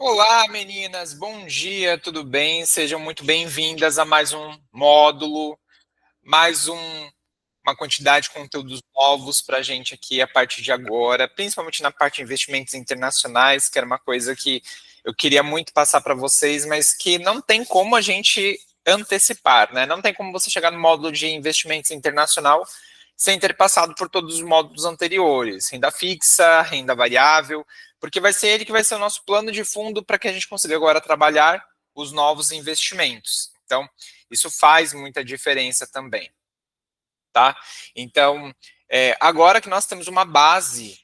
Olá, meninas, bom dia, tudo bem? Sejam muito bem-vindas a mais um módulo, uma quantidade de conteúdos novos para a gente aqui a partir de agora, principalmente na parte de investimentos internacionais, que era uma coisa que eu queria muito passar para vocês, mas que não tem como a gente antecipar, né? Não tem como você chegar no módulo de investimentos internacional sem ter passado por todos os módulos anteriores, renda fixa, renda variável, porque vai ser ele que vai ser o nosso plano de fundo para que a gente consiga agora trabalhar os novos investimentos. Então, isso faz muita diferença também, tá? Então, agora que nós temos uma base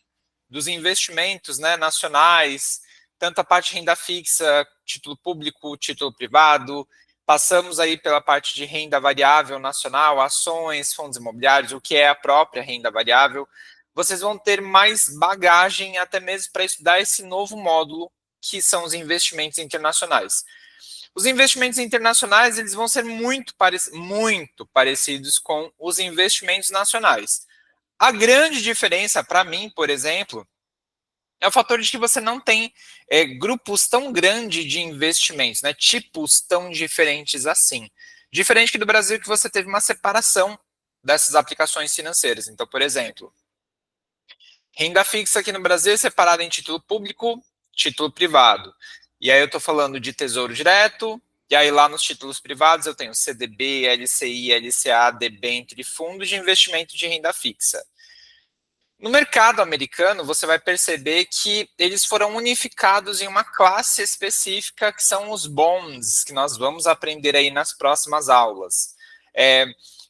dos investimentos, né, nacionais, tanto a parte de renda fixa, título público, título privado, passamos aí pela parte de renda variável nacional, ações, fundos imobiliários, o que é a própria renda variável, vocês vão ter mais bagagem até mesmo para estudar esse novo módulo, que são os investimentos internacionais. Os investimentos internacionais eles vão ser muito parecidos com os investimentos nacionais. A grande diferença para mim, por exemplo, é o fator de que você não tem grupos tão grandes de investimentos, né? Tipos tão diferentes assim. Diferente que do Brasil, que você teve uma separação dessas aplicações financeiras. Então, por exemplo, renda fixa aqui no Brasil é separada em título público, título privado. E aí eu estou falando de tesouro direto, e aí lá nos títulos privados eu tenho CDB, LCI, LCA, debênture e fundos de investimento de renda fixa. No mercado americano, você vai perceber que eles foram unificados em uma classe específica, que são os bonds, que nós vamos aprender aí nas próximas aulas.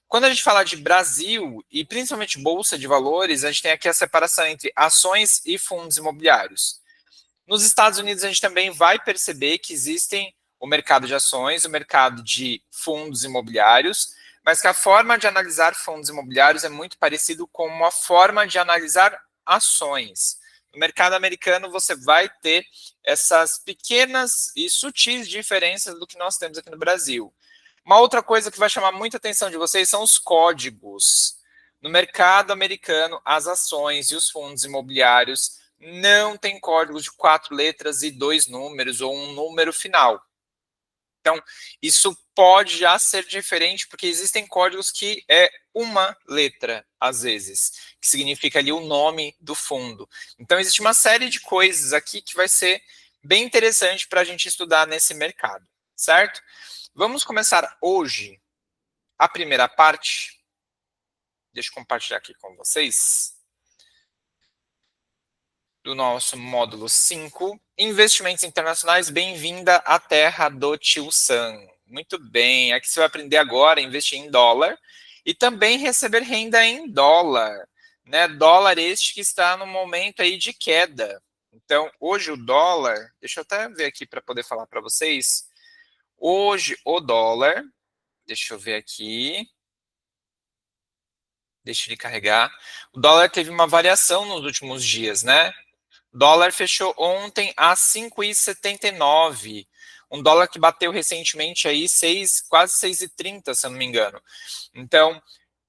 Quando a gente fala de Brasil, e principalmente Bolsa de Valores, a gente tem aqui a separação entre ações e fundos imobiliários. Nos Estados Unidos, a gente também vai perceber que existem o mercado de ações, o mercado de fundos imobiliários, mas que a forma de analisar fundos imobiliários é muito parecido com uma forma de analisar ações. No mercado americano, você vai ter essas pequenas e sutis diferenças do que nós temos aqui no Brasil. Uma outra coisa que vai chamar muita atenção de vocês são os códigos. No mercado americano, as ações e os fundos imobiliários não têm códigos de 4 letras e 2 números ou um número final. Então, isso pode já ser diferente, porque existem códigos que é uma letra, às vezes, que significa ali o nome do fundo. Então, existe uma série de coisas aqui que vai ser bem interessante para a gente estudar nesse mercado, certo? Vamos começar hoje a primeira parte. Deixa eu compartilhar aqui com vocês. Do nosso módulo 5, Investimentos Internacionais, bem-vinda à terra do Tio Sam. Muito bem, aqui você vai aprender agora a investir em dólar e também receber renda em dólar, né? Dólar este que está no momento aí de queda. Então, hoje o dólar, deixa eu até ver aqui para poder falar para vocês. Hoje o dólar, deixa eu ver aqui. Deixa ele carregar. O dólar teve uma variação nos últimos dias, né? O dólar fechou ontem a 5,79. Um dólar que bateu recentemente aí quase 6,30, se eu não me engano. Então,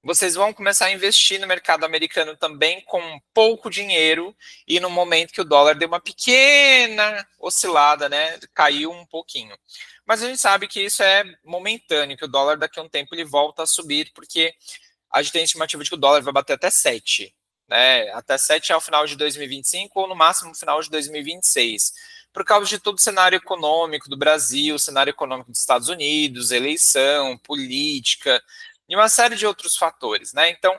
vocês vão começar a investir no mercado americano também com pouco dinheiro e no momento que o dólar deu uma pequena oscilada, né? Caiu um pouquinho. Mas a gente sabe que isso é momentâneo, que o dólar daqui a um tempo ele volta a subir, porque a gente tem a estimativa de que o dólar vai bater até 7, né? Até 7 ao final de 2025 ou no máximo no final de 2026. Por causa de todo o cenário econômico do Brasil, cenário econômico dos Estados Unidos, eleição, política e uma série de outros fatores, né? Então,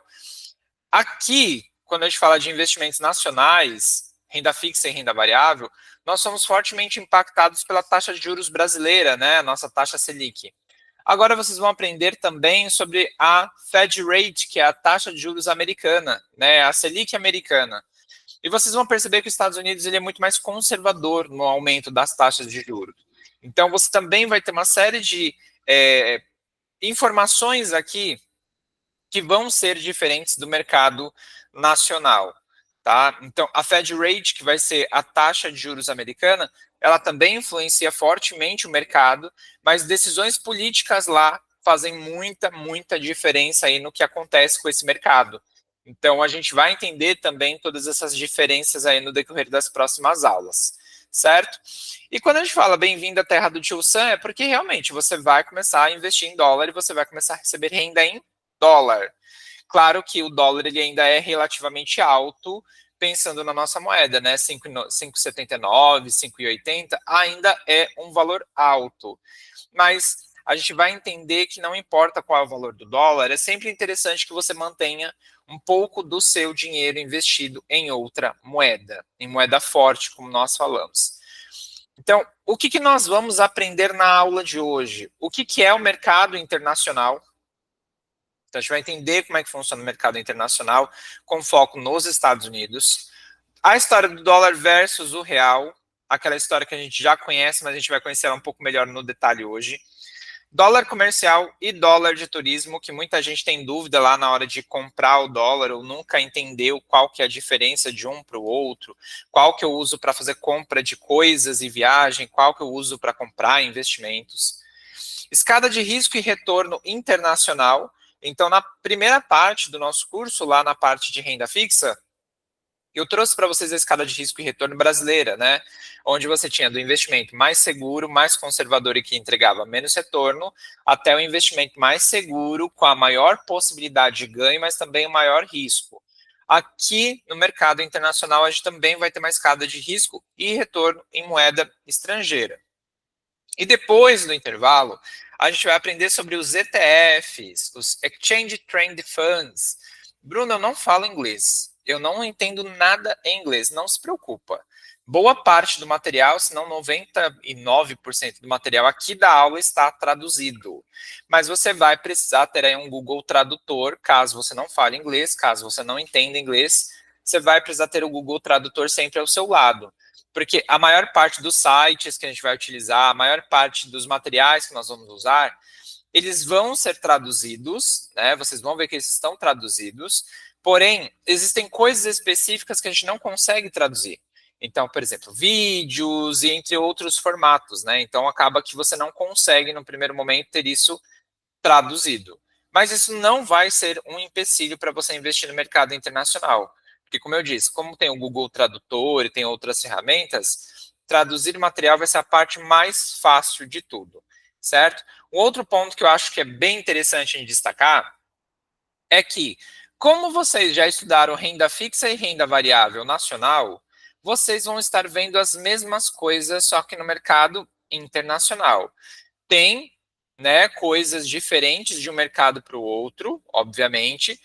aqui, quando a gente fala de investimentos nacionais, renda fixa e renda variável, nós somos fortemente impactados pela taxa de juros brasileira, né? A nossa taxa Selic. Agora vocês vão aprender também sobre a Fed Rate, que é a taxa de juros americana, né, a Selic americana. E vocês vão perceber que os Estados Unidos ele é muito mais conservador no aumento das taxas de juros. Então você também vai ter uma série de informações aqui que vão ser diferentes do mercado nacional. Tá? Então, a Fed Rate, que vai ser a taxa de juros americana, ela também influencia fortemente o mercado, mas decisões políticas lá fazem muita diferença aí no que acontece com esse mercado. Então, a gente vai entender também todas essas diferenças aí no decorrer das próximas aulas. certo? E quando a gente fala bem-vindo à terra do tio Sam, é porque realmente você vai começar a investir em dólar e você vai começar a receber renda em dólar. Claro que o dólar ele ainda é relativamente alto, pensando na nossa moeda, né? 5,79, 5,80 ainda é um valor alto. Mas a gente vai entender que não importa qual é o valor do dólar, é sempre interessante que você mantenha um pouco do seu dinheiro investido em outra moeda, em moeda forte, como nós falamos. Então, o que nós vamos aprender na aula de hoje? O que é o mercado internacional? Então, a gente vai entender como é que funciona o mercado internacional, com foco nos Estados Unidos. A história do dólar versus o real, aquela história que a gente já conhece, mas a gente vai conhecer ela um pouco melhor no detalhe hoje. Dólar comercial e dólar de turismo, que muita gente tem dúvida lá na hora de comprar o dólar, ou nunca entendeu qual que é a diferença de um para o outro, qual que eu uso para fazer compra de coisas e viagem, qual que eu uso para comprar investimentos. Escada de risco e retorno internacional. Então, na primeira parte do nosso curso, lá na parte de renda fixa, eu trouxe para vocês a escala de risco e retorno brasileira, né? Onde você tinha do investimento mais seguro, mais conservador e que entregava menos retorno, até o investimento mais seguro, com a maior possibilidade de ganho, mas também o maior risco. Aqui no mercado internacional, a gente também vai ter uma escala de risco e retorno em moeda estrangeira. E depois do intervalo, a gente vai aprender sobre os ETFs, os Exchange Trend Funds. Bruno, eu não falo inglês. Eu não entendo nada em inglês. Não se preocupa. Boa parte do material, se não 99% do material aqui da aula está traduzido. Mas você vai precisar ter aí um Google Tradutor, caso você não fale inglês, caso você não entenda inglês, você vai precisar ter o Google Tradutor sempre ao seu lado. Porque a maior parte dos sites que a gente vai utilizar, a maior parte dos materiais que nós vamos usar, eles vão ser traduzidos, né? Vocês vão ver que eles estão traduzidos, porém, existem coisas específicas que a gente não consegue traduzir. Então, por exemplo, vídeos e entre outros formatos, né? Então, acaba que você não consegue, no primeiro momento, ter isso traduzido. Mas isso não vai ser um empecilho para você investir no mercado internacional. Porque, como eu disse, como tem o Google Tradutor e tem outras ferramentas, traduzir material vai ser a parte mais fácil de tudo, certo? Um outro ponto que eu acho que é bem interessante em destacar é que, como vocês já estudaram renda fixa e renda variável nacional, vocês vão estar vendo as mesmas coisas, só que no mercado internacional. Tem, né, coisas diferentes de um mercado para o outro, obviamente,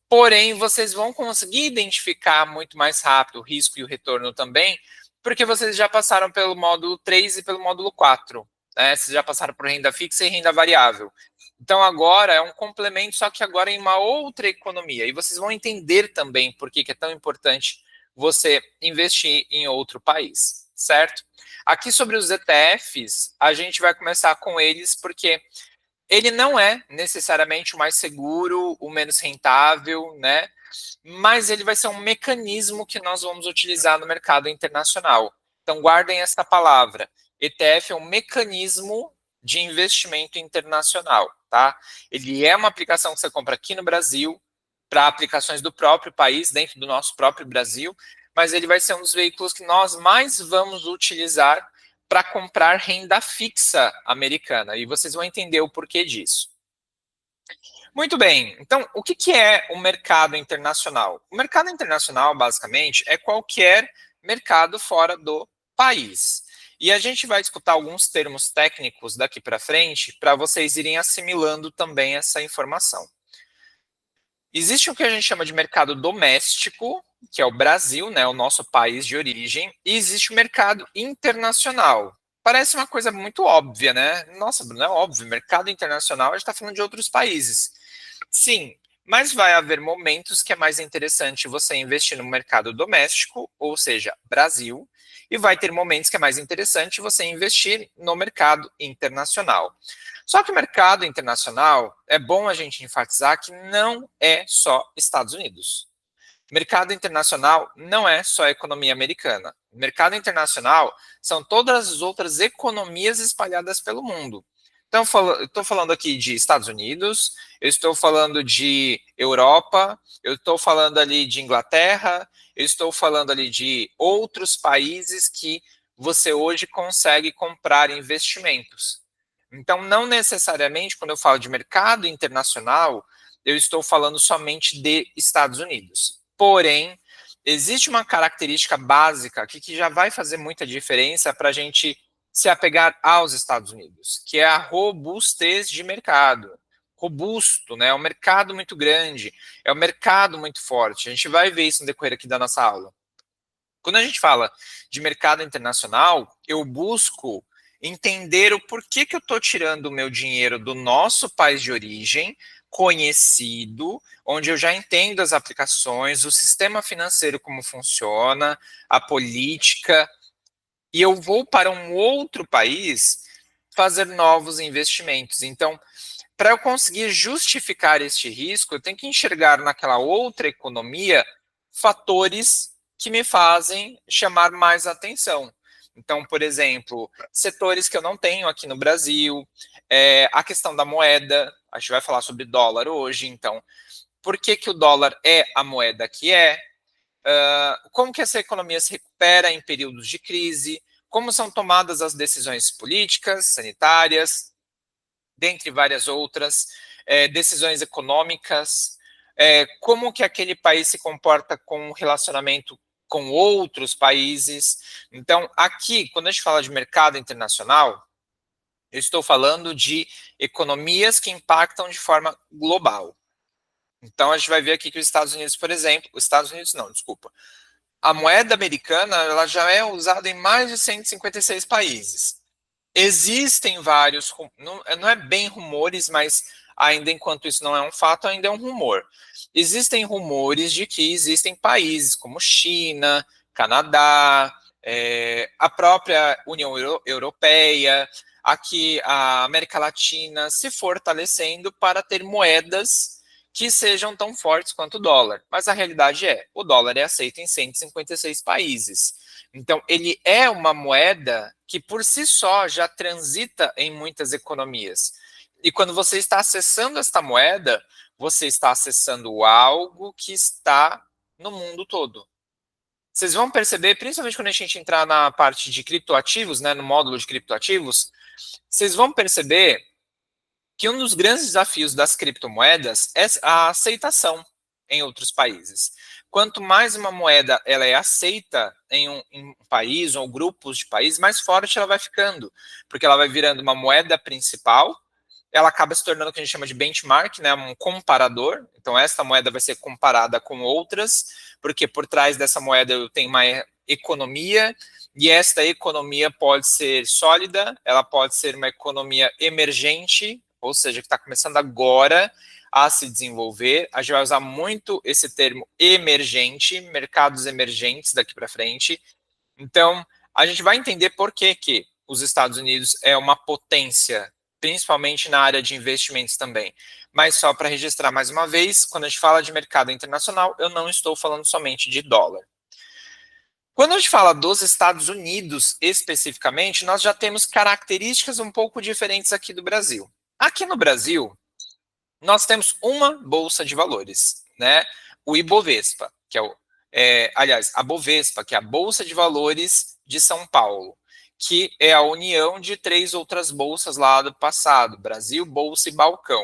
porém vocês vão conseguir identificar muito mais rápido o risco e o retorno também, porque vocês já passaram pelo módulo 3 e pelo módulo 4, né? Vocês já passaram por renda fixa e renda variável. Então agora é um complemento, só que agora em uma outra economia. E vocês vão entender também por que é tão importante você investir em outro país, certo? Aqui sobre os ETFs, a gente vai começar com eles porque ele não é necessariamente o mais seguro, o menos rentável, né? Mas ele vai ser um mecanismo que nós vamos utilizar no mercado internacional. Então, guardem essa palavra. ETF é um mecanismo de investimento internacional, tá? Ele é uma aplicação que você compra aqui no Brasil, para aplicações do próprio país, dentro do nosso próprio Brasil, mas ele vai ser um dos veículos que nós mais vamos utilizar para comprar renda fixa americana. E vocês vão entender o porquê disso. Muito bem, então o que é o mercado internacional? O mercado internacional, basicamente, é qualquer mercado fora do país. E a gente vai escutar alguns termos técnicos daqui para frente para vocês irem assimilando também essa informação. Existe o que a gente chama de mercado doméstico, que é o Brasil, né, o nosso país de origem, e existe o mercado internacional. Parece uma coisa muito óbvia, né? Nossa, Bruno, é óbvio, mercado internacional, a gente está falando de outros países. Sim, mas vai haver momentos que é mais interessante você investir no mercado doméstico, ou seja, Brasil, e vai ter momentos que é mais interessante você investir no mercado internacional. Só que o mercado internacional, é bom a gente enfatizar que não é só Estados Unidos. Mercado internacional não é só a economia americana. O mercado internacional são todas as outras economias espalhadas pelo mundo. Então, eu estou falando aqui de Estados Unidos, eu estou falando de Europa, eu estou falando ali de Inglaterra, eu estou falando ali de outros países que você hoje consegue comprar investimentos. Então, não necessariamente, quando eu falo de mercado internacional, eu estou falando somente de Estados Unidos. Porém, existe uma característica básica aqui que já vai fazer muita diferença para a gente se apegar aos Estados Unidos, que é a robustez de mercado. Robusto, né? É um mercado muito grande, é um mercado muito forte. A gente vai ver isso no decorrer aqui da nossa aula. Quando a gente fala de mercado internacional, eu busco entender o porquê que eu estou tirando o meu dinheiro do nosso país de origem, conhecido, onde eu já entendo as aplicações, o sistema financeiro como funciona, a política, e eu vou para um outro país fazer novos investimentos. Então, para eu conseguir justificar este risco, eu tenho que enxergar naquela outra economia fatores que me fazem chamar mais atenção. Então, por exemplo, setores que eu não tenho aqui no Brasil, a questão da moeda, a gente vai falar sobre dólar hoje, então, por que, que o dólar é a moeda que é? Como que essa economia se recupera em períodos de crise? Como são tomadas as decisões políticas, sanitárias, dentre várias outras, decisões econômicas, como que aquele país se comporta com o relacionamento com outros países. Então, aqui, quando a gente fala de mercado internacional, eu estou falando de economias que impactam de forma global. Então, a gente vai ver aqui que os Estados Unidos, por exemplo, os Estados Unidos não, desculpa, a moeda americana ela já é usada em mais de 156 países. Existem vários, não é bem rumores, mas ainda enquanto isso não é um fato, ainda é um rumor. Existem rumores de que existem países como China, Canadá, a própria União Europeia, aqui a América Latina se fortalecendo para ter moedas que sejam tão fortes quanto o dólar. Mas a realidade é, o dólar é aceito em 156 países. Então, ele é uma moeda que, por si só, já transita em muitas economias. E quando você está acessando esta moeda, você está acessando algo que está no mundo todo. Vocês vão perceber, principalmente quando a gente entrar na parte de criptoativos, né, no módulo de criptoativos, vocês vão perceber que um dos grandes desafios das criptomoedas é a aceitação em outros países. Quanto mais uma moeda ela é aceita em um país ou grupos de países, mais forte ela vai ficando, porque ela vai virando uma moeda principal, ela acaba se tornando o que a gente chama de benchmark, né, um comparador. Então, esta moeda vai ser comparada com outras, porque por trás dessa moeda eu tenho uma economia, e esta economia pode ser sólida, ela pode ser uma economia emergente, ou seja, que está começando agora a se desenvolver. A gente vai usar muito esse termo emergente, mercados emergentes daqui para frente. Então, a gente vai entender por que, que os Estados Unidos é uma potência, principalmente na área de investimentos também. Mas só para registrar mais uma vez, quando a gente fala de mercado internacional, eu não estou falando somente de dólar. Quando a gente fala dos Estados Unidos especificamente, nós já temos características um pouco diferentes aqui do Brasil. Aqui no Brasil, nós temos uma bolsa de valores, né? O Ibovespa, que aliás, a Bovespa, que é a Bolsa de Valores de São Paulo, que é a união de 3 outras bolsas lá do passado, Brasil, Bolsa e Balcão.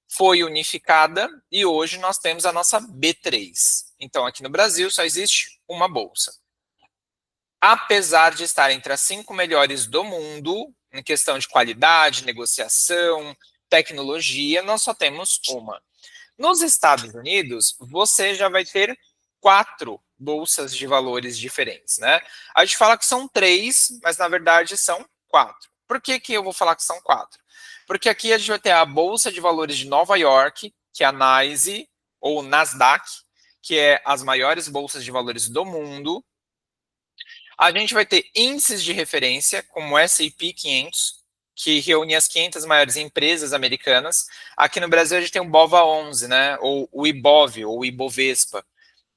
Foi unificada e hoje nós temos a nossa B3. Então, aqui no Brasil só existe uma bolsa. Apesar de estar entre as 5 melhores do mundo, em questão de qualidade, negociação, tecnologia, nós só temos uma. Nos Estados Unidos, você já vai ter 4 bolsas de valores diferentes, né? A gente fala que são 3, mas na verdade são 4. Por que, que eu vou falar que são 4? Porque aqui a gente vai ter a Bolsa de Valores de Nova York, que é a NYSE, ou Nasdaq, que é as maiores bolsas de valores do mundo. A gente vai ter índices de referência, como o S&P 500, que reúne as 500 maiores empresas americanas. Aqui no Brasil a gente tem o BOVA11, né, ou o IBOV, ou o Ibovespa,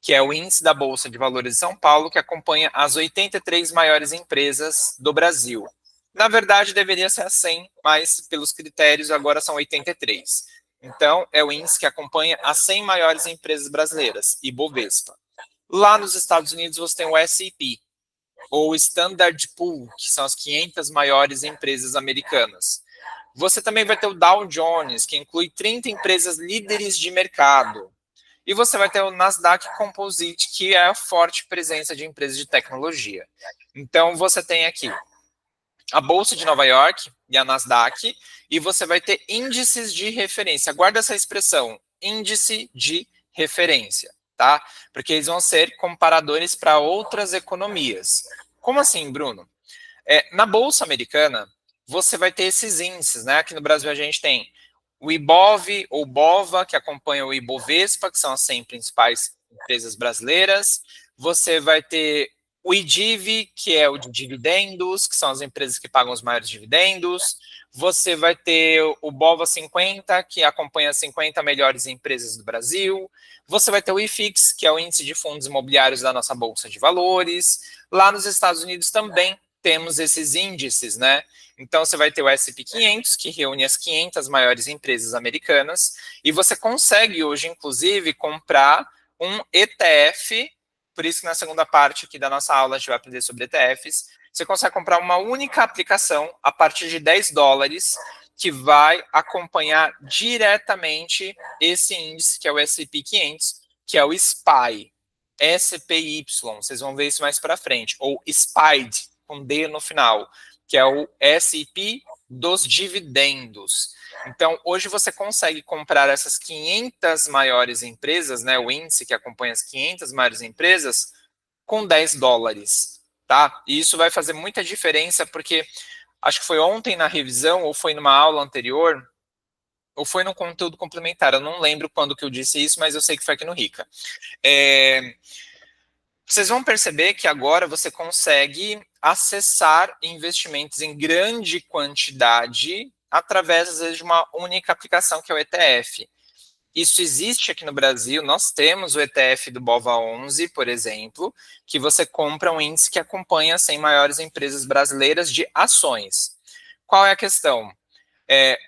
que é o índice da Bolsa de Valores de São Paulo, que acompanha as 83 maiores empresas do Brasil. Na verdade, deveria ser a 100, mas pelos critérios agora são 83. Então, é o índice que acompanha as 100 maiores empresas brasileiras, Ibovespa. Lá nos Estados Unidos você tem o S&P, ou Standard Poor's, que são as 500 maiores empresas americanas. Você também vai ter o Dow Jones, que inclui 30 empresas líderes de mercado. E você vai ter o Nasdaq Composite, que é a forte presença de empresas de tecnologia. Então, você tem aqui a Bolsa de Nova York e a Nasdaq, e você vai ter índices de referência. Guarda essa expressão, índice de referência, tá? Porque eles vão ser comparadores para outras economias. Como assim, Bruno? Na Bolsa Americana, você vai ter esses índices, né? Aqui no Brasil a gente tem o IBOV ou BOVA, que acompanha o Ibovespa, que são as 100 principais empresas brasileiras. Você vai ter o IDIV, que é o de dividendos, que são as empresas que pagam os maiores dividendos. Você vai ter o BOVA 50, que acompanha as 50 melhores empresas do Brasil. Você vai ter o IFIX, que é o índice de fundos imobiliários da nossa Bolsa de Valores. Lá nos Estados Unidos também temos esses índices, né? Então, você vai ter o S&P 500, que reúne as 500 maiores empresas americanas, e você consegue hoje, inclusive, comprar um ETF, por isso que na segunda parte aqui da nossa aula a gente vai aprender sobre ETFs, você consegue comprar uma única aplicação a partir de $10, que vai acompanhar diretamente esse índice, que é o S&P 500, que é o SPY, SPY, vocês vão ver isso mais para frente, ou SPID, com D no final, que é o S&P dos dividendos. Então, hoje você consegue comprar essas 500 maiores empresas, né, o índice que acompanha as 500 maiores empresas, com $10, tá? E isso vai fazer muita diferença, porque acho que foi ontem na revisão, ou foi numa aula anterior, ou foi num conteúdo complementar, eu não lembro quando que eu disse isso, mas eu sei que foi aqui no Rica. Vocês vão perceber que agora você consegue acessar investimentos em grande quantidade através, às vezes, de uma única aplicação, que é o ETF. Isso existe aqui no Brasil, nós temos o ETF do BOVA11, por exemplo, que você compra um índice que acompanha as 100 maiores empresas brasileiras de ações. Qual é a questão?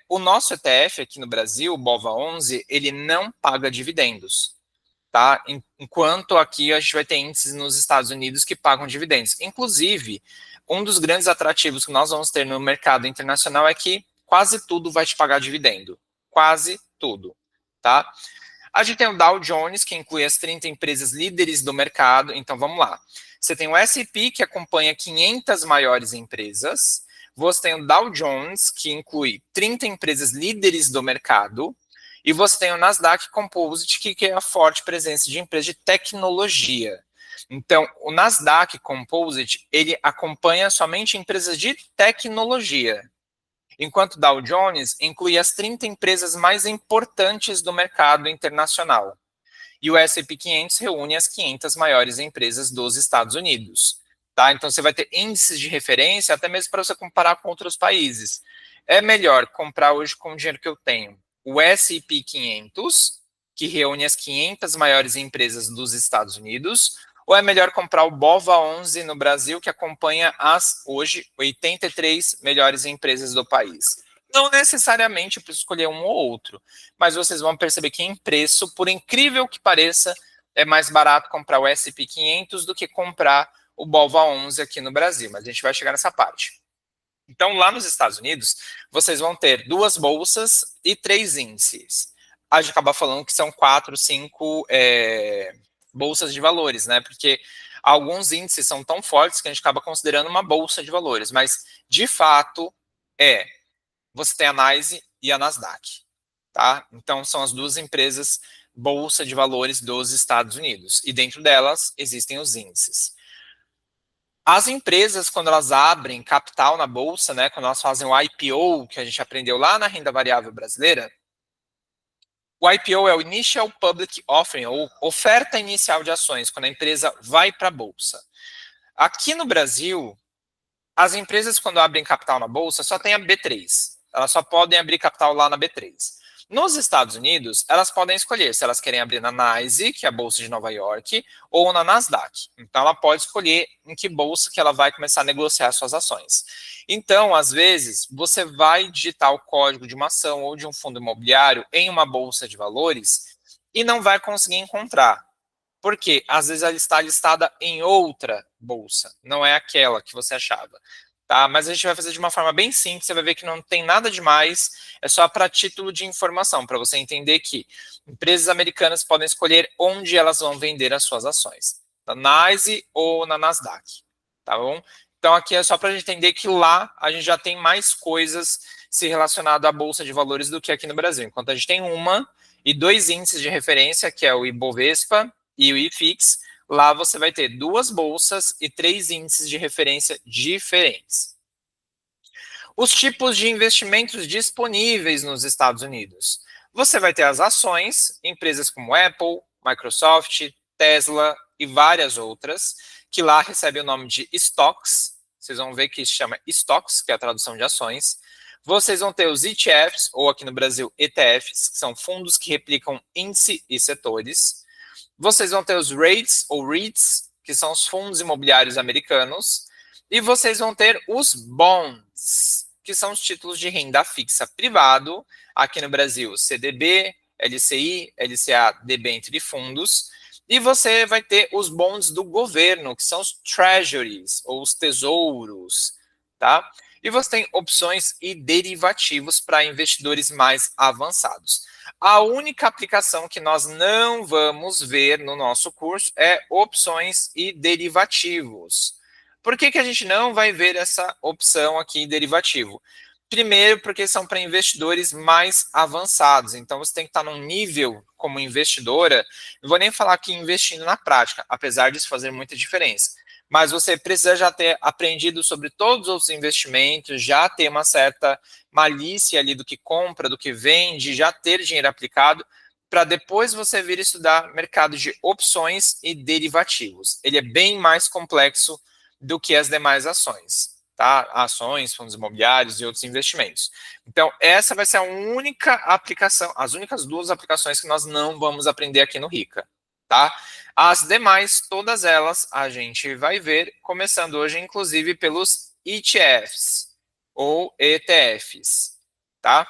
O nosso ETF aqui no Brasil, o BOVA11, ele não paga dividendos. Tá? Enquanto aqui a gente vai ter índices nos Estados Unidos que pagam dividendos. Inclusive, um dos grandes atrativos que nós vamos ter no mercado internacional é que quase tudo vai te pagar dividendo. Quase tudo. Tá? A gente tem o Dow Jones, que inclui as 30 empresas líderes do mercado. Então, vamos lá. Você tem o S&P, que acompanha 500 maiores empresas. Você tem o Dow Jones, que inclui 30 empresas líderes do mercado. E você tem o Nasdaq Composite, que é a forte presença de empresas de tecnologia. Então, o Nasdaq Composite, ele acompanha somente empresas de tecnologia, enquanto o Dow Jones inclui as 30 empresas mais importantes do mercado internacional. E o S&P 500 reúne as 500 maiores empresas dos Estados Unidos. Tá? Então, você vai ter índices de referência, até mesmo para você comparar com outros países. É melhor comprar hoje com o dinheiro que eu tenho o S&P 500, que reúne as 500 maiores empresas dos Estados Unidos, ou é melhor comprar o BOVA11 no Brasil, que acompanha as, hoje, 83 melhores empresas do país? Não necessariamente para escolher um ou outro, mas vocês vão perceber que em preço, por incrível que pareça, é mais barato comprar o S&P 500 do que comprar o BOVA11 aqui no Brasil, mas a gente vai chegar nessa parte. Então, lá nos Estados Unidos, vocês vão ter 2 bolsas e 3 índices. A gente acaba falando que são 4, 5 bolsas de valores, né? Porque alguns índices são tão fortes que a gente acaba considerando uma bolsa de valores. Mas, de fato, você tem a NYSE e a Nasdaq. Tá? Então, são as 2 empresas bolsa de valores dos Estados Unidos. E dentro delas, existem os índices. As empresas, quando elas abrem capital na bolsa, né, quando elas fazem o IPO, que a gente aprendeu lá na renda variável brasileira, o IPO é o Initial Public Offering, ou oferta inicial de ações, quando a empresa vai para a bolsa. Aqui no Brasil, as empresas, quando abrem capital na bolsa, só tem a B3. Elas só podem abrir capital lá na B3. Nos Estados Unidos, elas podem escolher se elas querem abrir na NYSE, que é a Bolsa de Nova York, ou na Nasdaq. Então, ela pode escolher em que bolsa que ela vai começar a negociar suas ações. Então, às vezes, você vai digitar o código de uma ação ou de um fundo imobiliário em uma bolsa de valores e não vai conseguir encontrar. Porque às vezes ela está listada em outra bolsa, não é aquela que você achava. Tá? Mas a gente vai fazer de uma forma bem simples, você vai ver que não tem nada demais, é só para título de informação, para você entender que empresas americanas podem escolher onde elas vão vender as suas ações, na NYSE ou na Nasdaq, tá bom? Então aqui é só para a gente entender que lá a gente já tem mais coisas se relacionado à Bolsa de Valores do que aqui no Brasil, enquanto a gente tem uma e dois índices de referência, que é o Ibovespa e o IFIX, lá você vai ter duas bolsas e três índices de referência diferentes. Os tipos de investimentos disponíveis nos Estados Unidos. Você vai ter as ações, empresas como Apple, Microsoft, Tesla e várias outras, que lá recebem o nome de stocks. Vocês vão ver que se chama stocks, que é a tradução de ações. Vocês vão ter os ETFs, ou aqui no Brasil, ETFs, que são fundos que replicam índice e setores. Vocês vão ter os REITs, ou REITs, que são os fundos imobiliários americanos. E vocês vão ter os bonds, que são os títulos de renda fixa privado, aqui no Brasil, CDB, LCI, LCA, debênture de fundos. E você vai ter os bonds do governo, que são os treasuries, ou os tesouros, tá? E você tem opções e derivativos para investidores mais avançados. A única aplicação que nós não vamos ver no nosso curso é opções e derivativos. Por que a gente não vai ver essa opção aqui, derivativo? Primeiro, porque são para investidores mais avançados. Então, você tem que estar num nível como investidora. Não vou nem falar aqui investindo na prática, apesar disso fazer muita diferença. Mas você precisa já ter aprendido sobre todos os investimentos, já ter uma certa malícia ali do que compra, do que vende, já ter dinheiro aplicado, para depois você vir estudar mercado de opções e derivativos. Ele é bem mais complexo do que as demais ações, tá? Ações, fundos imobiliários e outros investimentos. Então, essa vai ser a única aplicação, as únicas duas aplicações que nós não vamos aprender aqui no Rica, tá? As demais, todas elas, a gente vai ver, começando hoje, inclusive, pelos ETFs, ou ETFs, tá?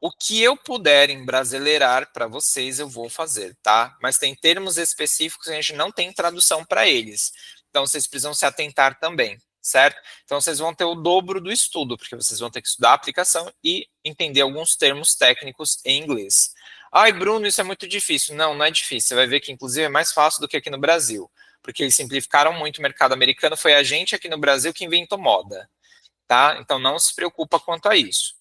O que eu puder embrasileirar para vocês, eu vou fazer, tá? Mas tem termos específicos que a gente não tem tradução para eles. Então, vocês precisam se atentar também, certo? Então, vocês vão ter o dobro do estudo, porque vocês vão ter que estudar a aplicação e entender alguns termos técnicos em inglês. Ai, Bruno, isso é muito difícil. Não, não é difícil. Você vai ver que, inclusive, é mais fácil do que aqui no Brasil, porque eles simplificaram muito o mercado americano. Foi a gente aqui no Brasil que inventou moda, tá? Então, não se preocupa quanto a isso.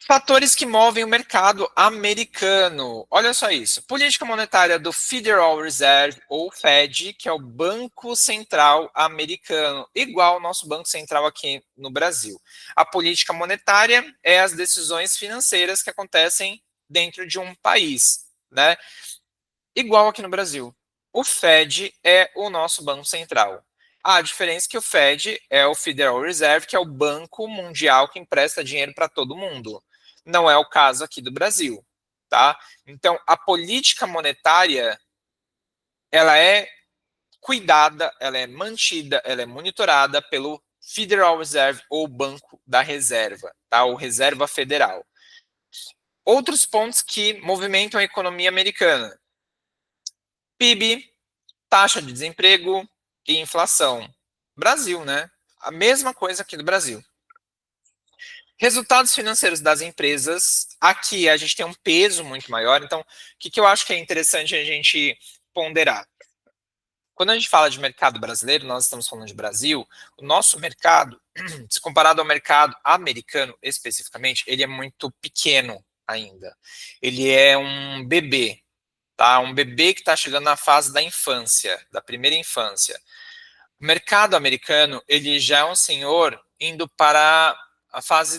Fatores que movem o mercado americano. Olha só isso. Política monetária do Federal Reserve, ou Fed, que é o Banco Central americano, igual ao nosso Banco Central aqui no Brasil. A política monetária é as decisões financeiras que acontecem dentro de um país, né? Igual aqui no Brasil. O Fed é o nosso Banco Central. A diferença é que o Fed é o Federal Reserve, que é o banco mundial que empresta dinheiro para todo mundo. Não é o caso aqui do Brasil, tá? Então, a política monetária, ela é cuidada, ela é mantida, ela é monitorada pelo Federal Reserve, ou Banco da Reserva, tá? Ou Reserva Federal. Outros pontos que movimentam a economia americana. PIB, taxa de desemprego e inflação. Brasil, né? A mesma coisa aqui do Brasil. Resultados financeiros das empresas. Aqui a gente tem um peso muito maior. Então, o que eu acho que é interessante a gente ponderar? Quando a gente fala de mercado brasileiro, nós estamos falando de Brasil, o nosso mercado, se comparado ao mercado americano especificamente, ele é muito pequeno ainda. Ele é um bebê, tá? Um bebê que está chegando na fase da infância, da primeira infância. O mercado americano, ele já é um senhor indo para a fase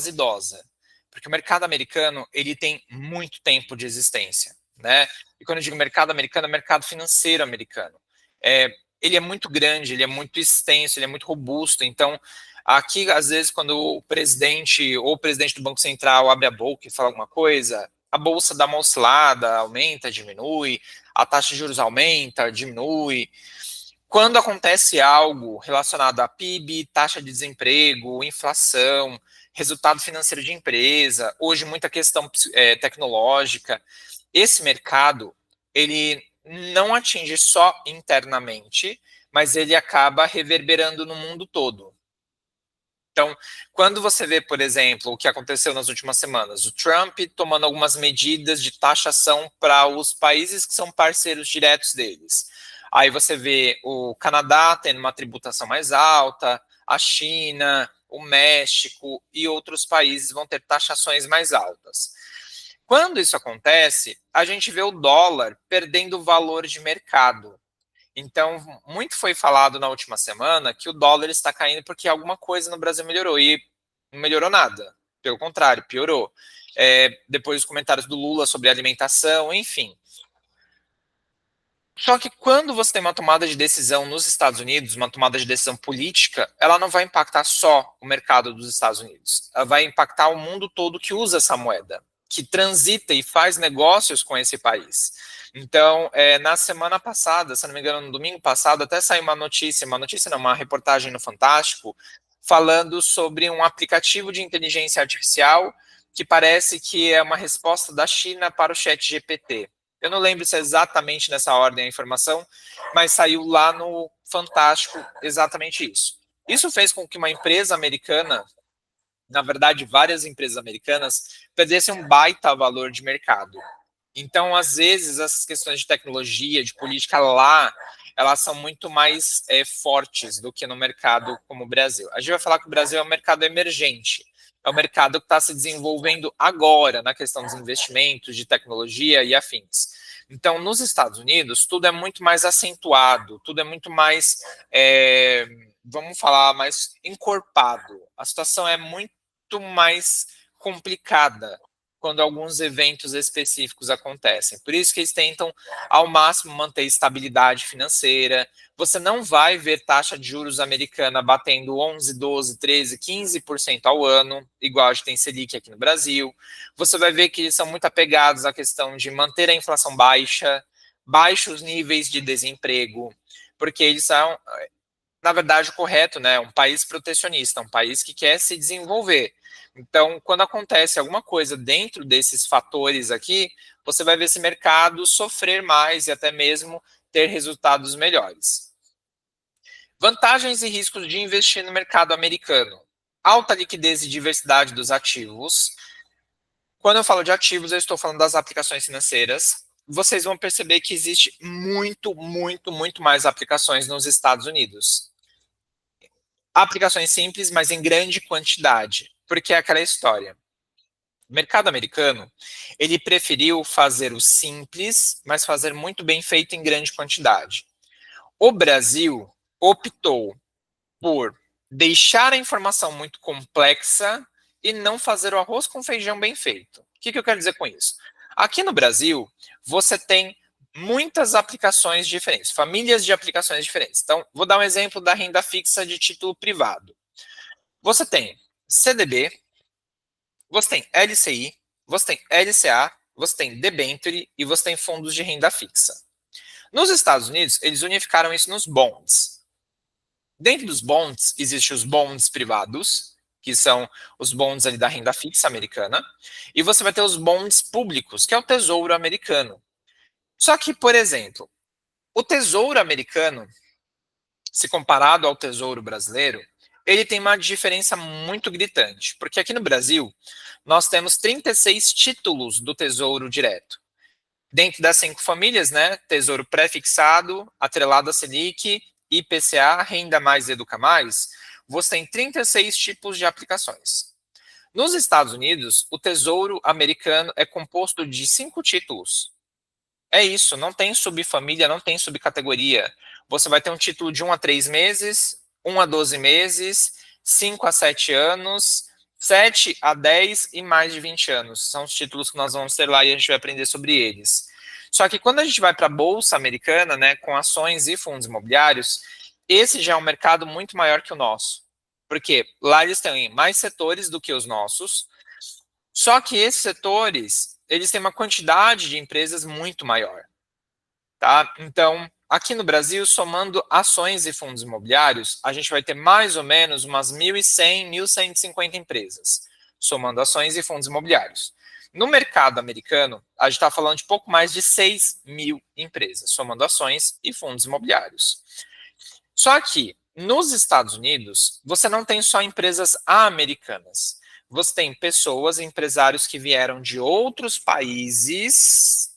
idosa. Porque o mercado americano, ele tem muito tempo de existência, né? E quando eu digo mercado americano, é mercado financeiro americano. Ele é muito grande, ele é muito extenso, ele é muito robusto. Então, aqui, às vezes, quando o presidente ou o presidente do Banco Central abre a boca e fala alguma coisa, a bolsa dá uma oscilada, aumenta, diminui, a taxa de juros aumenta, diminui. Quando acontece algo relacionado a PIB, taxa de desemprego, inflação, resultado financeiro de empresa, hoje muita questão tecnológica, esse mercado, ele não atinge só internamente, mas ele acaba reverberando no mundo todo. Então, quando você vê, por exemplo, o que aconteceu nas últimas semanas, o Trump tomando algumas medidas de taxação para os países que são parceiros diretos deles. Aí você vê o Canadá tendo uma tributação mais alta, a China, o México e outros países vão ter taxações mais altas. Quando isso acontece, a gente vê o dólar perdendo valor de mercado. Então, muito foi falado na última semana que o dólar está caindo porque alguma coisa no Brasil melhorou. E não melhorou nada. Pelo contrário, piorou. Depois dos comentários do Lula sobre alimentação, enfim. Só que quando você tem uma tomada de decisão nos Estados Unidos, uma tomada de decisão política, ela não vai impactar só o mercado dos Estados Unidos. Ela vai impactar o mundo todo que usa essa moeda, que transita e faz negócios com esse país. Então, na semana passada, se não me engano, no domingo passado, até saiu uma notícia não, uma reportagem no Fantástico, falando sobre um aplicativo de inteligência artificial que parece que é uma resposta da China para o chat GPT. Eu não lembro se é exatamente nessa ordem a informação, mas saiu lá no Fantástico exatamente isso. Isso fez com que uma empresa americana, na verdade, várias empresas americanas, perdessem um baita valor de mercado. Então, às vezes, essas questões de tecnologia, de política lá, elas são muito mais fortes do que no mercado como o Brasil. A gente vai falar que o Brasil é um mercado emergente, é um mercado que está se desenvolvendo agora na questão dos investimentos, de tecnologia e afins. Então, nos Estados Unidos, tudo é muito mais acentuado, tudo é muito mais, vamos falar, mais encorpado. A situação é muito mais complicada quando alguns eventos específicos acontecem. Por isso que eles tentam, ao máximo, manter estabilidade financeira. Você não vai ver taxa de juros americana batendo 11, 12, 13, 15% ao ano, igual a gente tem Selic aqui no Brasil. Você vai ver que eles são muito apegados à questão de manter a inflação baixa, baixos níveis de desemprego, porque eles são, na verdade, o correto, né? Um país protecionista, um país que quer se desenvolver. Então, quando acontece alguma coisa dentro desses fatores aqui, você vai ver esse mercado sofrer mais e até mesmo ter resultados melhores. Vantagens e riscos de investir no mercado americano. Alta liquidez e diversidade dos ativos. Quando eu falo de ativos, eu estou falando das aplicações financeiras. Vocês vão perceber que existe muito mais aplicações nos Estados Unidos. Aplicações simples, mas em grande quantidade, porque é aquela história. O mercado americano, ele preferiu fazer o simples, mas fazer muito bem feito em grande quantidade. O Brasil optou por deixar a informação muito complexa e não fazer o arroz com feijão bem feito. O que eu quero dizer com isso? Aqui no Brasil, você tem muitas aplicações diferentes, famílias de aplicações diferentes. Então, vou dar um exemplo da renda fixa de título privado. Você tem CDB, você tem LCI, você tem LCA, você tem debenture e você tem fundos de renda fixa. Nos Estados Unidos, eles unificaram isso nos bonds. Dentro dos bonds, existem os bonds privados, que são os bonds ali da renda fixa americana, e você vai ter os bonds públicos, que é o tesouro americano. Só que, por exemplo, o tesouro americano, se comparado ao tesouro brasileiro, ele tem uma diferença muito gritante, porque aqui no Brasil, nós temos 36 títulos do tesouro direto. Dentro das 5 famílias, né, tesouro pré-fixado, atrelado a Selic, IPCA, Renda Mais, Educa Mais, você tem 36 tipos de aplicações. Nos Estados Unidos, o tesouro americano é composto de 5 títulos. É isso, não tem subfamília, não tem subcategoria. Você vai ter um título de 1 a 3 meses, 1 a 12 meses, 5 a 7 anos, 7 a 10 e mais de 20 anos. São os títulos que nós vamos ter lá e a gente vai aprender sobre eles. Só que quando a gente vai para a Bolsa Americana, né, com ações e fundos imobiliários, esse já é um mercado muito maior que o nosso. Porque lá eles têm mais setores do que os nossos, só que esses setores, eles têm uma quantidade de empresas muito maior. Tá? Então, aqui no Brasil, somando ações e fundos imobiliários, a gente vai ter mais ou menos umas 1.100, 1.150 empresas, somando ações e fundos imobiliários. No mercado americano, a gente está falando de pouco mais de 6 mil empresas, somando ações e fundos imobiliários. Só que nos Estados Unidos, você não tem só empresas americanas. Você tem pessoas, empresários que vieram de outros países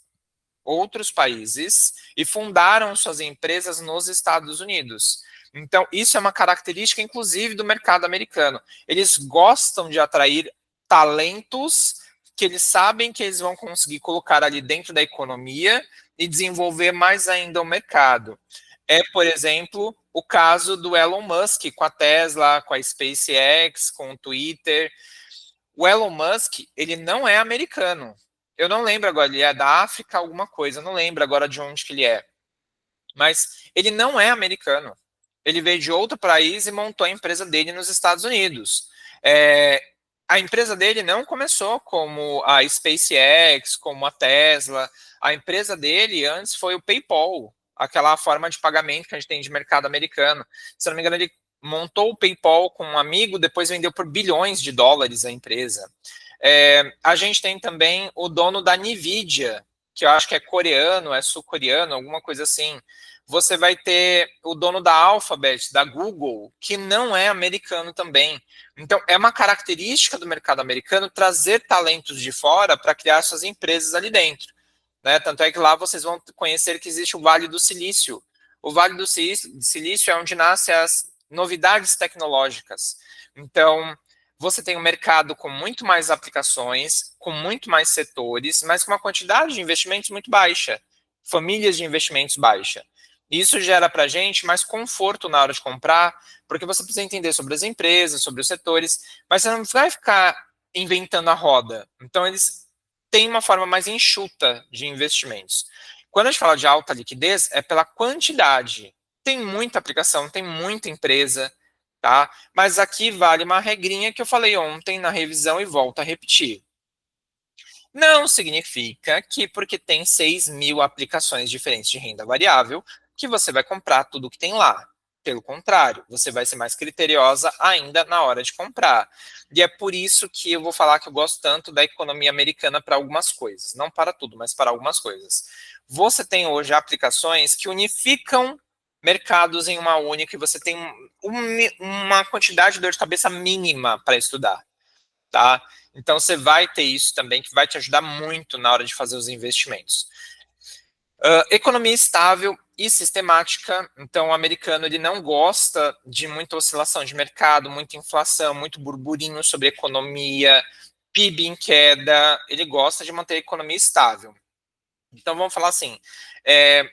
e fundaram suas empresas nos Estados Unidos. Então, isso é uma característica, inclusive, do mercado americano. Eles gostam de atrair talentos que eles sabem que eles vão conseguir colocar ali dentro da economia e desenvolver mais ainda o mercado. É, por exemplo, o caso do Elon Musk com a Tesla, com a SpaceX, com o Twitter. O Elon Musk, ele não é americano. Eu não lembro agora, ele é da África, alguma coisa, eu não lembro agora de onde que ele é. Mas ele não é americano. Ele veio de outro país e montou a empresa dele nos Estados Unidos. A empresa dele não começou como a SpaceX, como a Tesla. A empresa dele antes foi o PayPal, aquela forma de pagamento que a gente tem de mercado americano. Se não me engano, ele montou o PayPal com um amigo, depois vendeu por bilhões de dólares a empresa. A gente tem também o dono da Nvidia, que eu acho que é coreano, é sul-coreano, alguma coisa assim. Você vai ter o dono da Alphabet, da Google, que não é americano também. Então, é uma característica do mercado americano trazer talentos de fora para criar suas empresas ali dentro. Né? Tanto é que lá vocês vão conhecer que existe o Vale do Silício. O Vale do Silício é onde nascem as novidades tecnológicas. Então, você tem um mercado com muito mais aplicações, com muito mais setores, mas com uma quantidade de investimentos muito baixa, famílias de investimentos baixa. Isso gera para a gente mais conforto na hora de comprar, porque você precisa entender sobre as empresas, sobre os setores, mas você não vai ficar inventando a roda. Então, eles têm uma forma mais enxuta de investimentos. Quando a gente fala de alta liquidez, é pela quantidade. Tem muita aplicação, tem muita empresa, tá? Mas aqui vale uma regrinha que eu falei ontem na revisão e volto a repetir. Não significa que porque tem 6 mil aplicações diferentes de renda variável, que você vai comprar tudo que tem lá. Pelo contrário, você vai ser mais criteriosa ainda na hora de comprar. E é por isso que eu vou falar que eu gosto tanto da economia americana para algumas coisas. Não para tudo, mas para algumas coisas. Você tem hoje aplicações que unificam mercados em uma única e você tem uma quantidade de dor de cabeça mínima para estudar, tá? Então você vai ter isso também que vai te ajudar muito na hora de fazer os investimentos. Economia estável e sistemática. Então o americano ele não gosta de muita oscilação de mercado, muita inflação, muito burburinho sobre economia, PIB em queda. Ele gosta de manter a economia estável. Então vamos falar assim,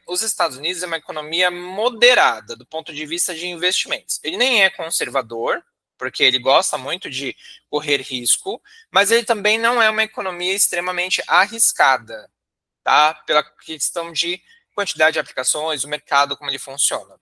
os Estados Unidos é uma economia moderada do ponto de vista de investimentos. Ele nem é conservador, porque ele gosta muito de correr risco, mas ele também não é uma economia extremamente arriscada, tá? Pela questão de quantidade de aplicações, o mercado, como ele funciona.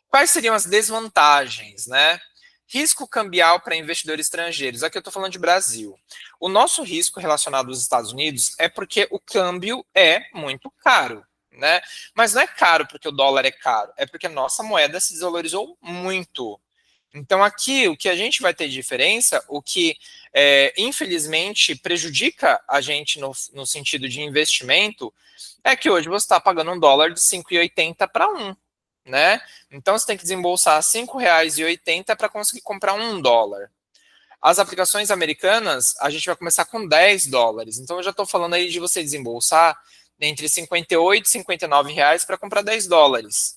Quais seriam as desvantagens, né? Risco cambial para investidores estrangeiros. Aqui eu estou falando de Brasil. O nosso risco relacionado aos Estados Unidos é porque o câmbio é muito caro, né? Mas não é caro porque o dólar é caro, é porque a nossa moeda se desvalorizou muito. Então, aqui, o que a gente vai ter de diferença, o que, infelizmente, prejudica a gente no sentido de investimento, é que hoje você está pagando um dólar de 5,80 para um, né? Então, você tem que desembolsar R$ 5,80 para conseguir comprar um dólar. As aplicações americanas, a gente vai começar com US$ 10. Então, eu já estou falando aí de você desembolsar entre 58 e 59 reais para comprar US$ 10.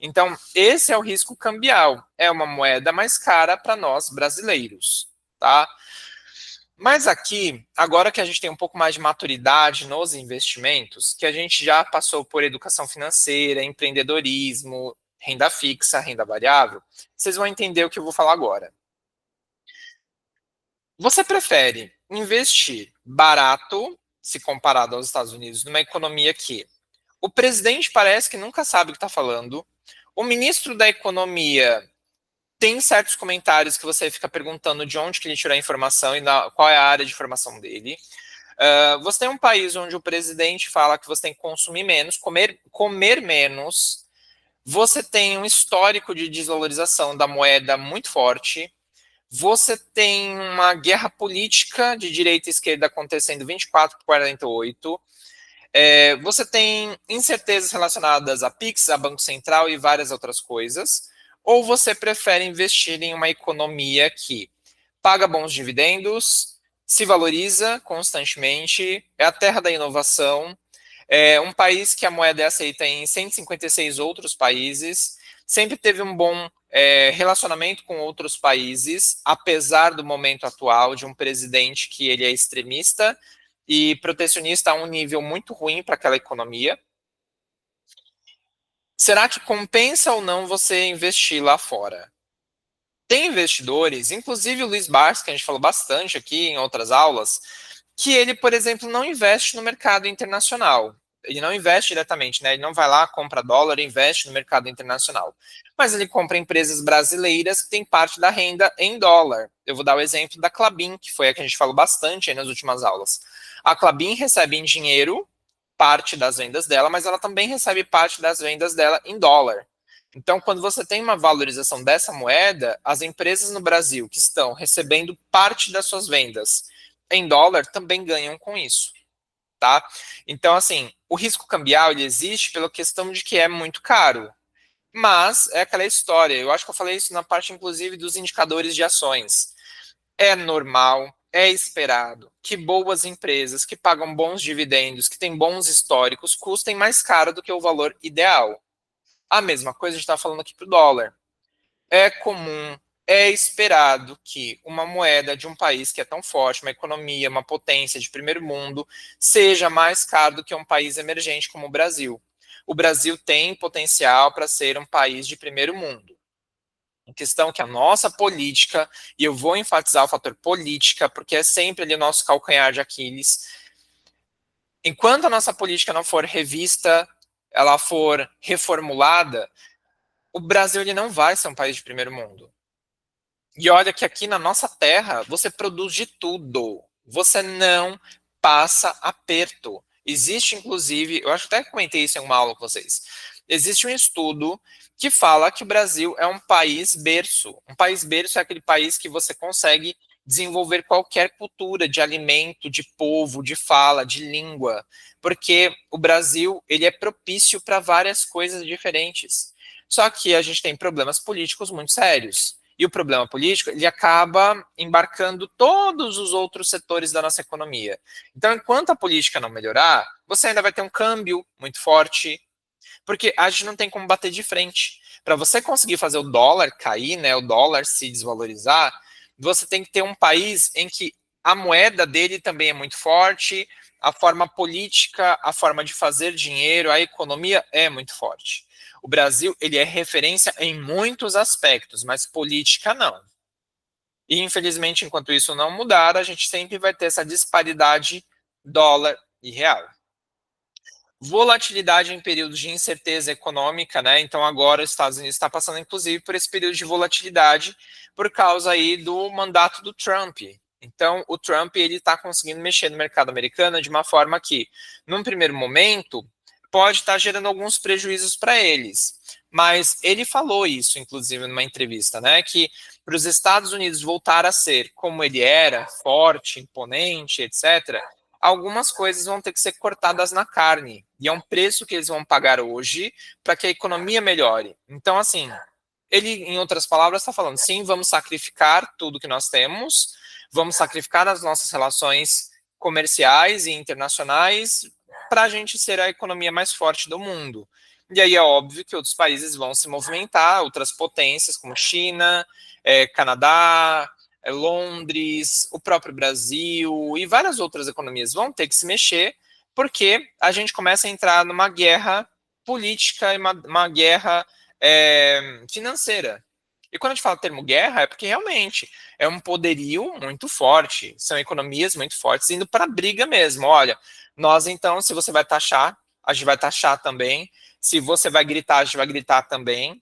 Então, esse é o risco cambial. É uma moeda mais cara para nós brasileiros, tá? Mas aqui, agora que a gente tem um pouco mais de maturidade nos investimentos, que a gente já passou por educação financeira, empreendedorismo, renda fixa, renda variável, vocês vão entender o que eu vou falar agora. Você prefere investir barato, se comparado aos Estados Unidos, numa economia que o presidente parece que nunca sabe o que está falando, o ministro da Economia tem certos comentários que você fica perguntando de onde que ele tirou a informação e qual é a área de formação dele. Você tem um país onde o presidente fala que você tem que consumir menos, comer menos. Você tem um histórico de desvalorização da moeda muito forte. Você tem uma guerra política de direita e esquerda acontecendo 24/48. Você tem incertezas relacionadas a PIX, a Banco Central e várias outras coisas. Ou você prefere investir em uma economia que paga bons dividendos, se valoriza constantemente, é a terra da inovação, é um país que a moeda é aceita em 156 outros países, sempre teve um bom relacionamento com outros países, apesar do momento atual de um presidente que ele é extremista e protecionista a um nível muito ruim para aquela economia. Será que compensa ou não você investir lá fora? Tem investidores, inclusive o Luiz Barsi, que a gente falou bastante aqui em outras aulas, que ele, por exemplo, não investe no mercado internacional. Ele não investe diretamente, né? Ele não vai lá, compra dólar e investe no mercado internacional. Mas ele compra empresas brasileiras que têm parte da renda em dólar. Eu vou dar o exemplo da Klabin, que foi a que a gente falou bastante aí nas últimas aulas. A Klabin recebe em dinheiro parte das vendas dela, mas ela também recebe parte das vendas dela em dólar. Então, quando você tem uma valorização dessa moeda, as empresas no Brasil que estão recebendo parte das suas vendas em dólar também ganham com isso, tá? Então, assim, o risco cambial ele existe pela questão de que é muito caro. Mas é aquela história, eu acho que eu falei isso na parte, inclusive, dos indicadores de ações. É normal, é esperado que boas empresas que pagam bons dividendos, que têm bons históricos, custem mais caro do que o valor ideal. A mesma coisa a gente está falando aqui para o dólar. É comum, é esperado que uma moeda de um país que é tão forte, uma economia, uma potência de primeiro mundo, seja mais caro do que um país emergente como o Brasil. O Brasil tem potencial para ser um país de primeiro mundo. A questão é que a nossa política, e eu vou enfatizar o fator política, porque é sempre ali o nosso calcanhar de Aquiles, enquanto a nossa política não for revista, ela for reformulada, o Brasil ele não vai ser um país de primeiro mundo. E olha que aqui na nossa terra você produz de tudo. Você não passa aperto. Existe, inclusive, eu acho que até comentei isso em uma aula com vocês. Existe um estudo que fala que o Brasil é um país berço. Um país berço é aquele país que você consegue desenvolver qualquer cultura de alimento, de povo, de fala, de língua, porque o Brasil ele é propício para várias coisas diferentes. Só que a gente tem problemas políticos muito sérios. E o problema político, ele acaba embarcando todos os outros setores da nossa economia. Então, enquanto a política não melhorar, você ainda vai ter um câmbio muito forte, porque a gente não tem como bater de frente. Para você conseguir fazer o dólar cair, né, o dólar se desvalorizar, você tem que ter um país em que a moeda dele também é muito forte, a forma política, a forma de fazer dinheiro, a economia é muito forte. O Brasil ele é referência em muitos aspectos, mas política não. E infelizmente, enquanto isso não mudar, a gente sempre vai ter essa disparidade dólar e real. Volatilidade em períodos de incerteza econômica, né? Então agora os Estados Unidos está passando, inclusive, por esse período de volatilidade por causa aí do mandato do Trump. Então o Trump ele está conseguindo mexer no mercado americano de uma forma que, num primeiro momento, pode estar gerando alguns prejuízos para eles. Mas ele falou isso, inclusive, numa entrevista, né? Que para os Estados Unidos voltar a ser como ele era, forte, imponente, etc., algumas coisas vão ter que ser cortadas na carne. E é um preço que eles vão pagar hoje para que a economia melhore. Então, assim, ele, em outras palavras, está falando: sim, vamos sacrificar tudo que nós temos, vamos sacrificar as nossas relações comerciais e internacionais para a gente ser a economia mais forte do mundo. E aí é óbvio que outros países vão se movimentar, outras potências como China, Canadá, Londres, o próprio Brasil e várias outras economias vão ter que se mexer, porque a gente começa a entrar numa guerra política e uma guerra financeira. E quando a gente fala termo guerra, é porque realmente é um poderio muito forte, são economias muito fortes indo para a briga mesmo. Olha, nós então, se você vai taxar, a gente vai taxar também. Se você vai gritar, a gente vai gritar também.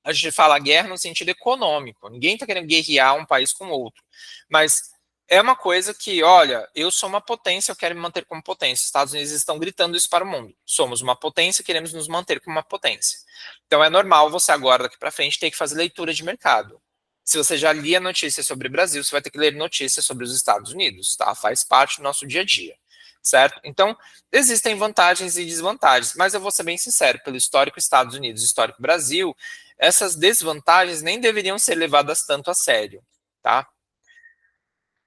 A gente fala guerra no sentido econômico. Ninguém está querendo guerrear um país com outro. Mas é uma coisa que, olha, eu sou uma potência, eu quero me manter como potência. Os Estados Unidos estão gritando isso para o mundo. Somos uma potência, queremos nos manter como uma potência. Então é normal você agora, daqui para frente, ter que fazer leitura de mercado. Se você já lia notícias sobre o Brasil, você vai ter que ler notícias sobre os Estados Unidos, tá? Faz parte do nosso dia a dia, certo? Então, existem vantagens e desvantagens, mas eu vou ser bem sincero, pelo histórico Estados Unidos e histórico Brasil, essas desvantagens nem deveriam ser levadas tanto a sério, tá?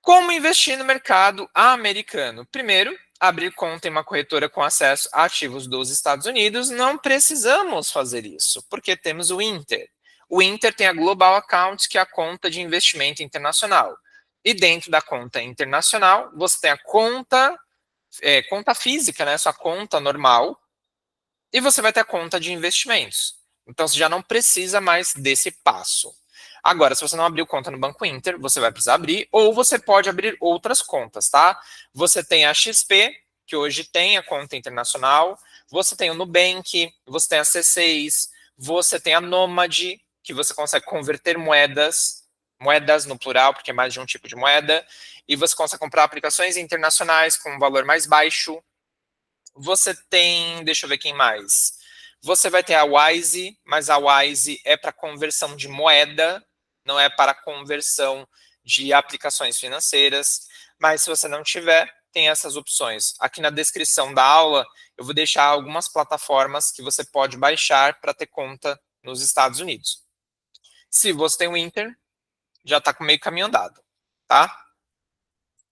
Como investir no mercado americano? Primeiro, abrir conta em uma corretora com acesso a ativos dos Estados Unidos. Não precisamos fazer isso, porque temos o Inter. O Inter tem a Global Account, que é a conta de investimento internacional. E dentro da conta internacional, você tem a conta física, né? Sua conta normal, e você vai ter a conta de investimentos. Então você já não precisa mais desse passo. Agora, se você não abriu conta no Banco Inter, você vai precisar abrir, ou você pode abrir outras contas, tá? Você tem a XP, que hoje tem a conta internacional, você tem o Nubank, você tem a C6, você tem a Nomad, que você consegue converter moedas no plural, porque é mais de um tipo de moeda, e você consegue comprar aplicações internacionais com um valor mais baixo. Você tem, deixa eu ver quem mais. Você vai ter a Wise, mas a Wise é para conversão de moeda, não é para conversão de aplicações financeiras. Mas se você não tiver, tem essas opções. Aqui na descrição da aula, eu vou deixar algumas plataformas que você pode baixar para ter conta nos Estados Unidos. Se você tem o Inter, já está com meio caminho andado, tá?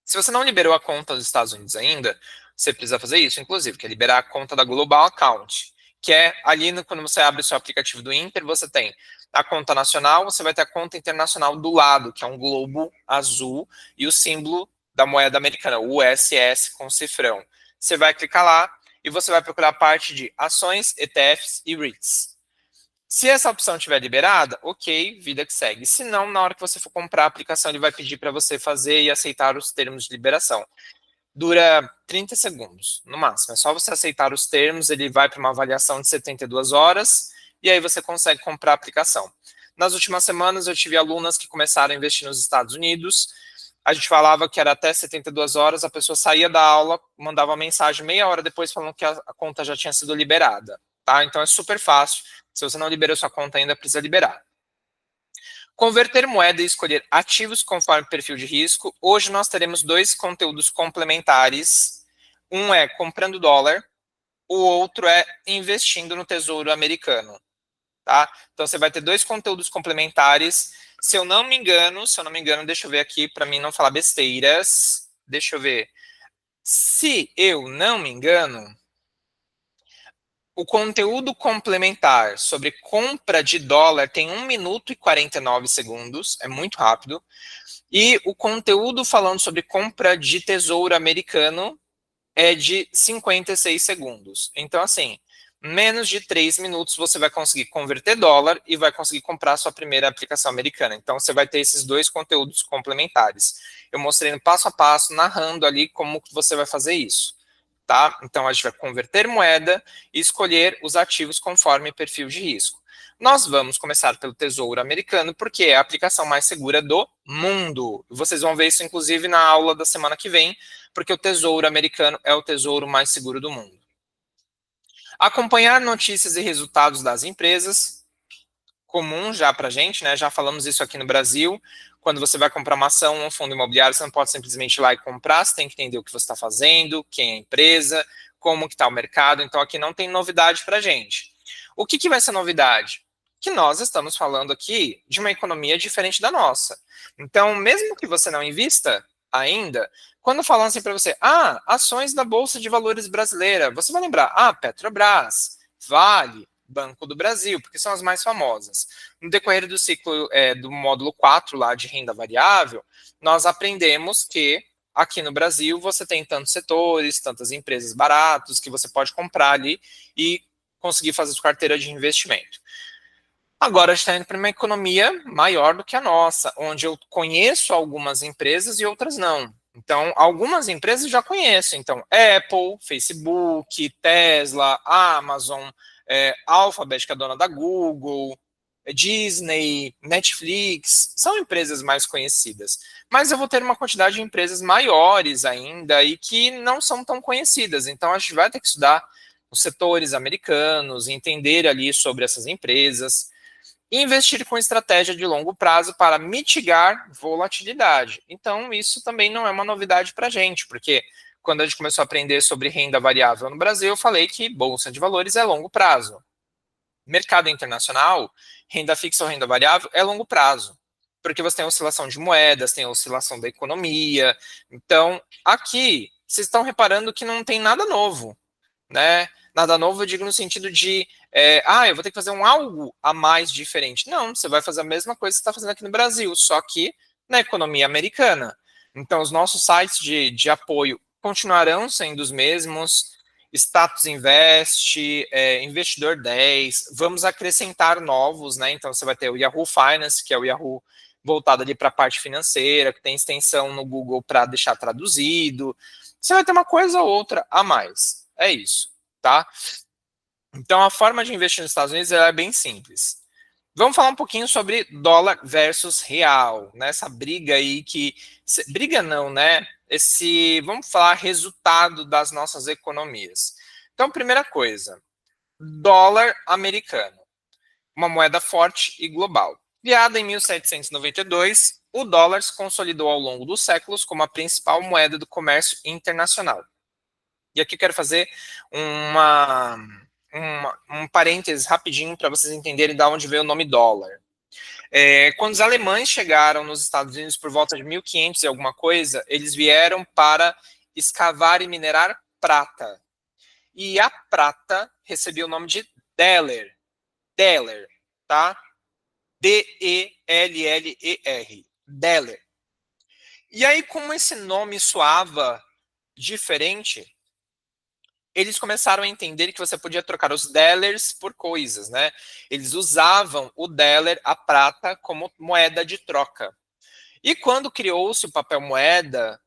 Se você não liberou a conta dos Estados Unidos ainda, você precisa fazer isso, inclusive, que é liberar a conta da Global Account, que é ali quando você abre o seu aplicativo do Inter, você tem a conta nacional, você vai ter a conta internacional do lado, que é um globo azul, e o símbolo da moeda americana, o USS com cifrão. Você vai clicar lá e você vai procurar a parte de ações, ETFs e REITs. Se essa opção estiver liberada, ok, vida que segue. Se não, na hora que você for comprar a aplicação, ele vai pedir para você fazer e aceitar os termos de liberação. Dura 30 segundos, no máximo. É só você aceitar os termos, ele vai para uma avaliação de 72 horas e aí você consegue comprar a aplicação. Nas últimas semanas, eu tive alunas que começaram a investir nos Estados Unidos. A gente falava que era até 72 horas, a pessoa saía da aula, mandava uma mensagem meia hora depois falando que a conta já tinha sido liberada. Tá? Então é super fácil. Se você não liberou sua conta ainda, precisa liberar. Converter moeda e escolher ativos conforme perfil de risco. Hoje nós teremos dois conteúdos complementares. Um é comprando dólar, o outro é investindo no Tesouro Americano. Tá? Então você vai ter dois conteúdos complementares. Se eu não me engano, deixa eu ver aqui para mim não falar besteiras. Deixa eu ver. Se eu não me engano, o conteúdo complementar sobre compra de dólar tem 1 minuto e 49 segundos, é muito rápido. E o conteúdo falando sobre compra de tesouro americano é de 56 segundos. Então, assim, menos de 3 minutos você vai conseguir converter dólar e vai conseguir comprar a sua primeira aplicação americana. Então, você vai ter esses dois conteúdos complementares. Eu mostrei no passo a passo, narrando ali como você vai fazer isso. Tá? Então, a gente vai converter moeda e escolher os ativos conforme perfil de risco. Nós vamos começar pelo Tesouro Americano, porque é a aplicação mais segura do mundo. Vocês vão ver isso, inclusive, na aula da semana que vem, porque o Tesouro Americano é o tesouro mais seguro do mundo. Acompanhar notícias e resultados das empresas, comum já para a gente, né? Já falamos isso aqui no Brasil. Quando você vai comprar uma ação, um fundo imobiliário, você não pode simplesmente ir lá e comprar, você tem que entender o que você está fazendo, quem é a empresa, como que está o mercado. Então, aqui não tem novidade para a gente. O que vai ser novidade? Que nós estamos falando aqui de uma economia diferente da nossa. Então, mesmo que você não invista ainda, quando falam assim para você, ações da Bolsa de Valores brasileira, você vai lembrar, Petrobras, Vale, Banco do Brasil, porque são as mais famosas. No decorrer do ciclo do módulo 4 lá de renda variável, nós aprendemos que aqui no Brasil você tem tantos setores, tantas empresas baratas que você pode comprar ali e conseguir fazer sua carteira de investimento. Agora a gente está indo para uma economia maior do que a nossa, onde eu conheço algumas empresas e outras não. Então, algumas empresas eu já conheço. Então, Apple, Facebook, Tesla, Amazon, Alphabet, que é a dona da Google, Disney, Netflix, são empresas mais conhecidas. Mas eu vou ter uma quantidade de empresas maiores ainda e que não são tão conhecidas. Então, a gente vai ter que estudar os setores americanos, entender ali sobre essas empresas. e investir com estratégia de longo prazo para mitigar volatilidade. Então, isso também não é uma novidade para a gente, porque quando a gente começou a aprender sobre renda variável no Brasil, eu falei que bolsa de valores é longo prazo. Mercado internacional, renda fixa ou renda variável é longo prazo, porque você tem oscilação de moedas, tem oscilação da economia. Então, aqui, vocês estão reparando que não tem nada novo, né? Nada novo, eu digo no sentido de, eu vou ter que fazer um algo a mais diferente. Não, você vai fazer a mesma coisa que você está fazendo aqui no Brasil, só que na economia americana. Então, os nossos sites de apoio continuarão sendo os mesmos, Status Invest, Investidor 10, vamos acrescentar novos, né? Então, você vai ter o Yahoo Finance, que é o Yahoo voltado ali para a parte financeira, que tem extensão no Google para deixar traduzido. Você vai ter uma coisa ou outra a mais. É isso, tá? Então, a forma de investir nos Estados Unidos é bem simples. Vamos falar um pouquinho sobre dólar versus real, né? Essa briga aí que... Briga não, né? Vamos falar, resultado das nossas economias. Então, primeira coisa, dólar americano, uma moeda forte e global. Criada em 1792, o dólar se consolidou ao longo dos séculos como a principal moeda do comércio internacional. E aqui eu quero fazer um parênteses rapidinho para vocês entenderem de onde veio o nome dólar. Quando os alemães chegaram nos Estados Unidos por volta de 1500 e alguma coisa, eles vieram para escavar e minerar prata. E a prata recebeu o nome de Deller. Deller, tá? D-E-L-L-E-R. Deller. E aí, como esse nome soava diferente, eles começaram a entender que você podia trocar os Dellers por coisas, né? Eles usavam o Deller, a prata, como moeda de troca. E quando criou-se o papel moeda,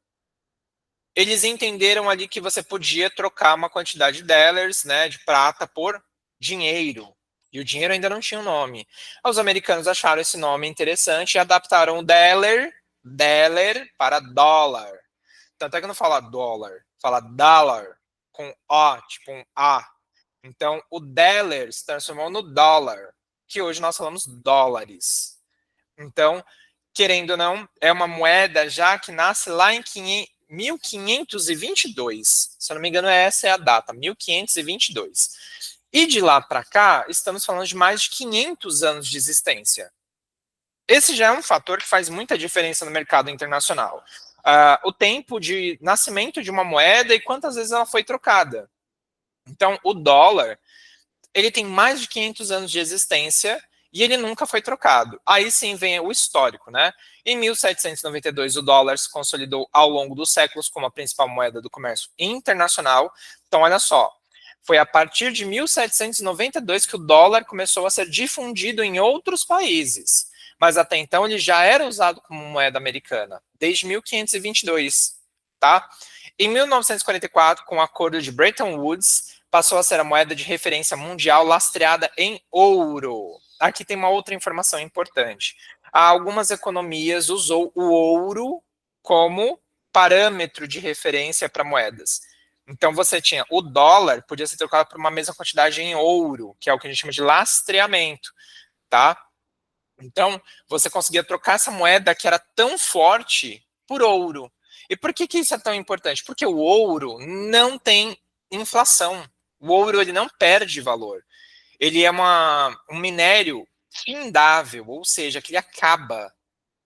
eles entenderam ali que você podia trocar uma quantidade de Dellers, né, de prata, por dinheiro. E o dinheiro ainda não tinha um nome. Os americanos acharam esse nome interessante e adaptaram o Deller para dólar. Tanto é que não fala dólar, fala dollar, com O, tipo um A. Então, o Deller se transformou no dólar, que hoje nós falamos dólares. Então, querendo ou não, é uma moeda já que nasce lá em 1522. Se eu não me engano, essa é a data, 1522. E de lá para cá, estamos falando de mais de 500 anos de existência. Esse já é um fator que faz muita diferença no mercado internacional. O tempo de nascimento de uma moeda e quantas vezes ela foi trocada. Então, o dólar, ele tem mais de 500 anos de existência e ele nunca foi trocado. Aí sim vem o histórico, né? Em 1792, o dólar se consolidou ao longo dos séculos como a principal moeda do comércio internacional. Então, olha só, foi a partir de 1792 que o dólar começou a ser difundido em outros países. Mas até então ele já era usado como moeda americana, desde 1522, tá? Em 1944, com o acordo de Bretton Woods, passou a ser a moeda de referência mundial lastreada em ouro. Aqui tem uma outra informação importante. Algumas economias usou o ouro como parâmetro de referência para moedas. Então você tinha o dólar, podia ser trocado por uma mesma quantidade em ouro, que é o que a gente chama de lastreamento, tá? Então você conseguia trocar essa moeda que era tão forte por ouro. E por que isso é tão importante? Porque o ouro não tem inflação. O ouro ele não perde valor. Ele é um minério findável, ou seja, que ele acaba.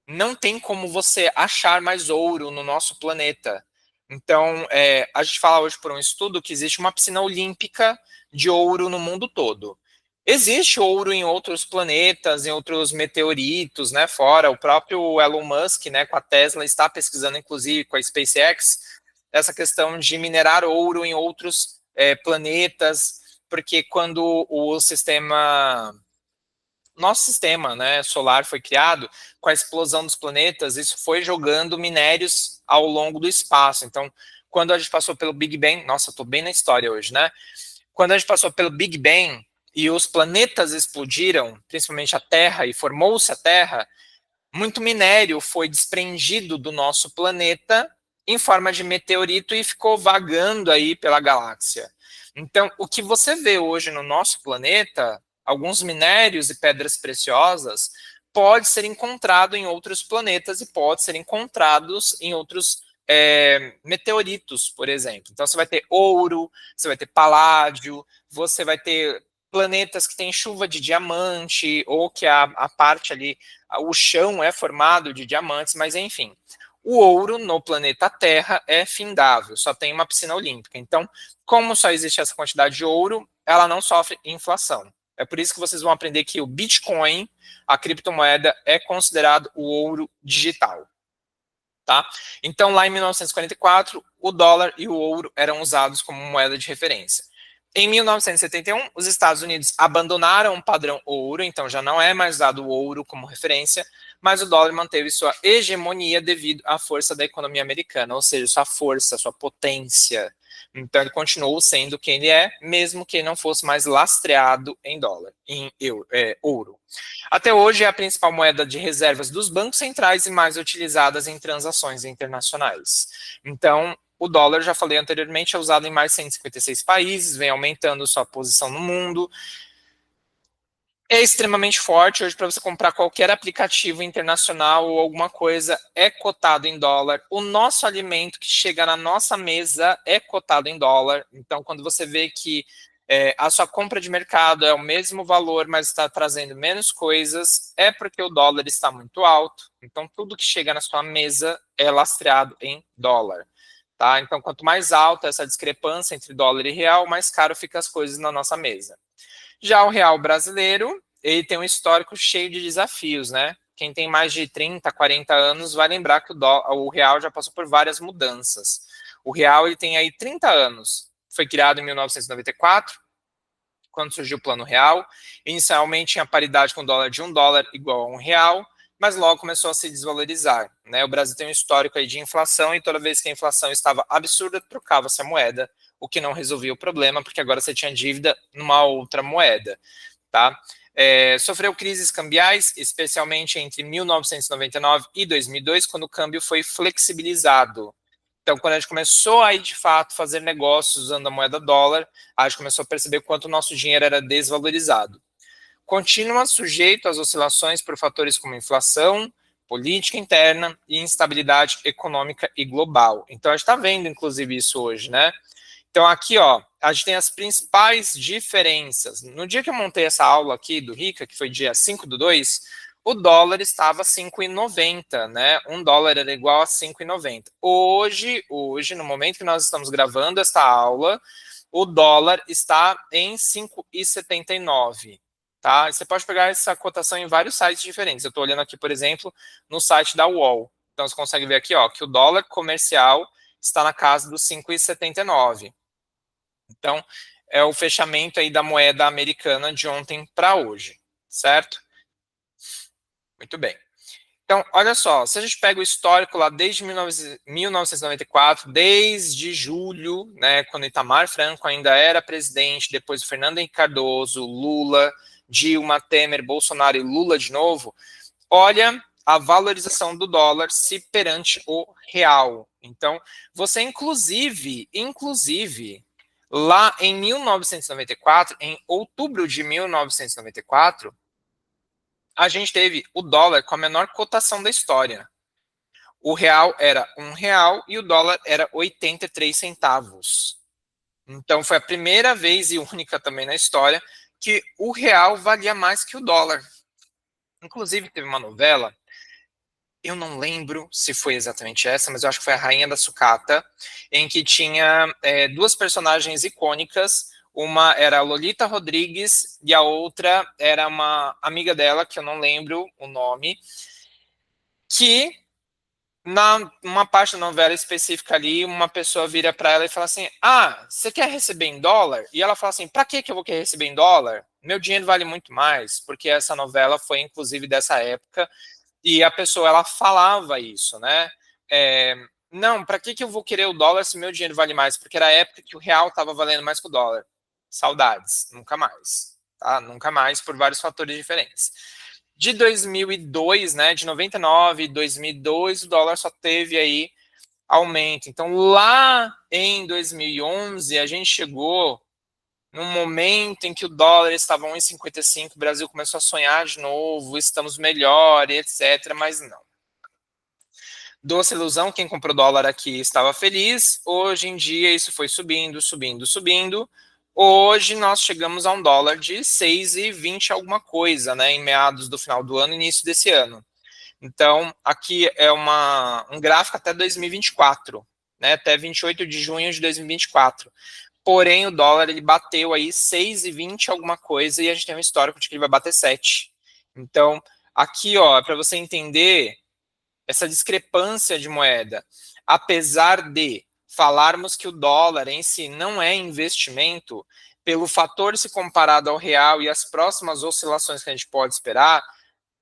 Não tem como você achar mais ouro no nosso planeta. Então, a gente fala hoje por um estudo que existe uma piscina olímpica de ouro no mundo todo. Existe ouro em outros planetas, em outros meteoritos, né? Fora o próprio Elon Musk, né? Com a Tesla está pesquisando, inclusive com a SpaceX, essa questão de minerar ouro em outros planetas, porque quando nosso sistema, né, solar foi criado, com a explosão dos planetas, isso foi jogando minérios ao longo do espaço. Então, quando a gente passou pelo Big Bang, nossa, eu tô bem na história hoje, né? Quando a gente passou pelo Big Bang e os planetas explodiram, principalmente a Terra, e formou-se a Terra, muito minério foi desprendido do nosso planeta em forma de meteorito e ficou vagando aí pela galáxia. Então, o que você vê hoje no nosso planeta alguns minérios e pedras preciosas pode ser encontrado em outros planetas e pode ser encontrados em outros meteoritos, por exemplo. Então, você vai ter ouro, você vai ter paládio, você vai ter planetas que têm chuva de diamante, ou que a parte ali, o chão é formado de diamantes, mas enfim. O ouro no planeta Terra é findável, só tem uma piscina olímpica. Então, como só existe essa quantidade de ouro, ela não sofre inflação. É por isso que vocês vão aprender que o Bitcoin, a criptomoeda, é considerado o ouro digital. Tá? Então, lá em 1944, o dólar e o ouro eram usados como moeda de referência. Em 1971, os Estados Unidos abandonaram o padrão ouro, então já não é mais usado o ouro como referência, mas o dólar manteve sua hegemonia devido à força da economia americana, ou seja, sua força, sua potência. Então ele continuou sendo quem ele é, mesmo que ele não fosse mais lastreado em dólar, em ouro. Até hoje é a principal moeda de reservas dos bancos centrais e mais utilizadas em transações internacionais. Então, o dólar, já falei anteriormente, é usado em mais de 156 países, vem aumentando sua posição no mundo. É extremamente forte. Hoje, para você comprar qualquer aplicativo internacional ou alguma coisa, é cotado em dólar. O nosso alimento que chega na nossa mesa é cotado em dólar. Então, quando você vê que a sua compra de mercado é o mesmo valor, mas está trazendo menos coisas, é porque o dólar está muito alto. Então, tudo que chega na sua mesa é lastreado em dólar. Tá? Então, quanto mais alta essa discrepância entre dólar e real, mais caro ficam as coisas na nossa mesa. Já o real brasileiro, ele tem um histórico cheio de desafios, né? Quem tem mais de 30, 40 anos vai lembrar que o real já passou por várias mudanças. O real ele tem aí 30 anos. Foi criado em 1994, quando surgiu o Plano Real. Inicialmente tinha paridade com o dólar de $1 igual a R$ 1, mas logo começou a se desvalorizar. Né? O Brasil tem um histórico aí de inflação e toda vez que a inflação estava absurda, trocava-se a moeda, o que não resolvia o problema, porque agora você tinha dívida numa outra moeda. Tá? Sofreu crises cambiais, especialmente entre 1999 e 2002, quando o câmbio foi flexibilizado. Então, quando a gente começou a, de fato, fazer negócios usando a moeda dólar, a gente começou a perceber quanto o nosso dinheiro era desvalorizado. Continua sujeito às oscilações por fatores como inflação, política interna e instabilidade econômica e global. Então, a gente está vendo, inclusive, isso hoje, né? Então, aqui, ó, a gente tem as principais diferenças. No dia que eu montei essa aula aqui do Rica, que foi dia 5/2, o dólar estava 5,90, né? $1 era igual a 5,90. Hoje, no momento que nós estamos gravando esta aula, o dólar está em 5,79, tá? Você pode pegar essa cotação em vários sites diferentes. Eu estou olhando aqui, por exemplo, no site da UOL. Então, você consegue ver aqui, ó, que o dólar comercial está na casa dos 5,79. Então, é o fechamento aí da moeda americana de ontem para hoje, certo? Muito bem. Então, olha só, se a gente pega o histórico lá desde 1994, desde julho, né, quando Itamar Franco ainda era presidente, depois o Fernando Henrique Cardoso, Lula, Dilma, Temer, Bolsonaro e Lula de novo, olha a valorização do dólar se perante o real. Então, você inclusive, lá em 1994, em outubro de 1994, a gente teve o dólar com a menor cotação da história. O real era R$ 1 e o dólar era 83 centavos. Então foi a primeira vez e única também na história que o real valia mais que o dólar. Inclusive teve uma novela, eu não lembro se foi exatamente essa, mas eu acho que foi a Rainha da Sucata, em que tinha duas personagens icônicas. Uma era a Lolita Rodrigues e a outra era uma amiga dela, que eu não lembro o nome, que numa parte da novela específica ali, uma pessoa vira para ela e fala assim: ah, você quer receber em dólar? E ela fala assim: para que eu vou querer receber em dólar? Meu dinheiro vale muito mais, porque essa novela foi inclusive dessa época, e a pessoa, ela falava isso, né? Não, para que eu vou querer o dólar se meu dinheiro vale mais? Porque era a época que o real estava valendo mais que o dólar. Saudades, nunca mais. Tá? Nunca mais, por vários fatores diferentes. De 2002, né, de 99, 2002, o dólar só teve aí aumento. Então, lá em 2011, a gente chegou num momento em que o dólar estava 1,55, o Brasil começou a sonhar de novo, estamos melhor, etc., mas não. Doce ilusão, quem comprou dólar aqui estava feliz. Hoje em dia isso foi subindo, subindo, subindo. Hoje nós chegamos a um dólar de 6,20 alguma coisa, né, em meados do final do ano, início desse ano. Então, aqui é um gráfico até 2024, né, até 28 de junho de 2024. Porém, o dólar ele bateu aí 6,20 alguma coisa e a gente tem um histórico de que ele vai bater 7. Então, aqui, ó, para você entender essa discrepância de moeda, apesar de falarmos que o dólar em si não é investimento, pelo fator se comparado ao real e as próximas oscilações que a gente pode esperar,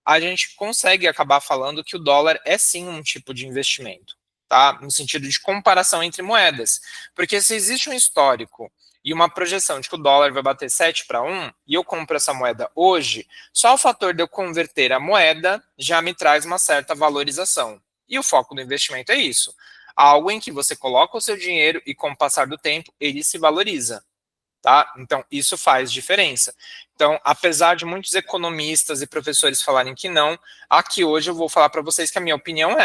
a gente consegue acabar falando que o dólar é sim um tipo de investimento, tá? No sentido de comparação entre moedas. Porque se existe um histórico e uma projeção de que o dólar vai bater 7 para 1 e eu compro essa moeda hoje, só o fator de eu converter a moeda já me traz uma certa valorização. E o foco do investimento é isso. Algo em que você coloca o seu dinheiro e com o passar do tempo ele se valoriza. Tá? Então, isso faz diferença. Então, apesar de muitos economistas e professores falarem que não, aqui hoje eu vou falar para vocês que a minha opinião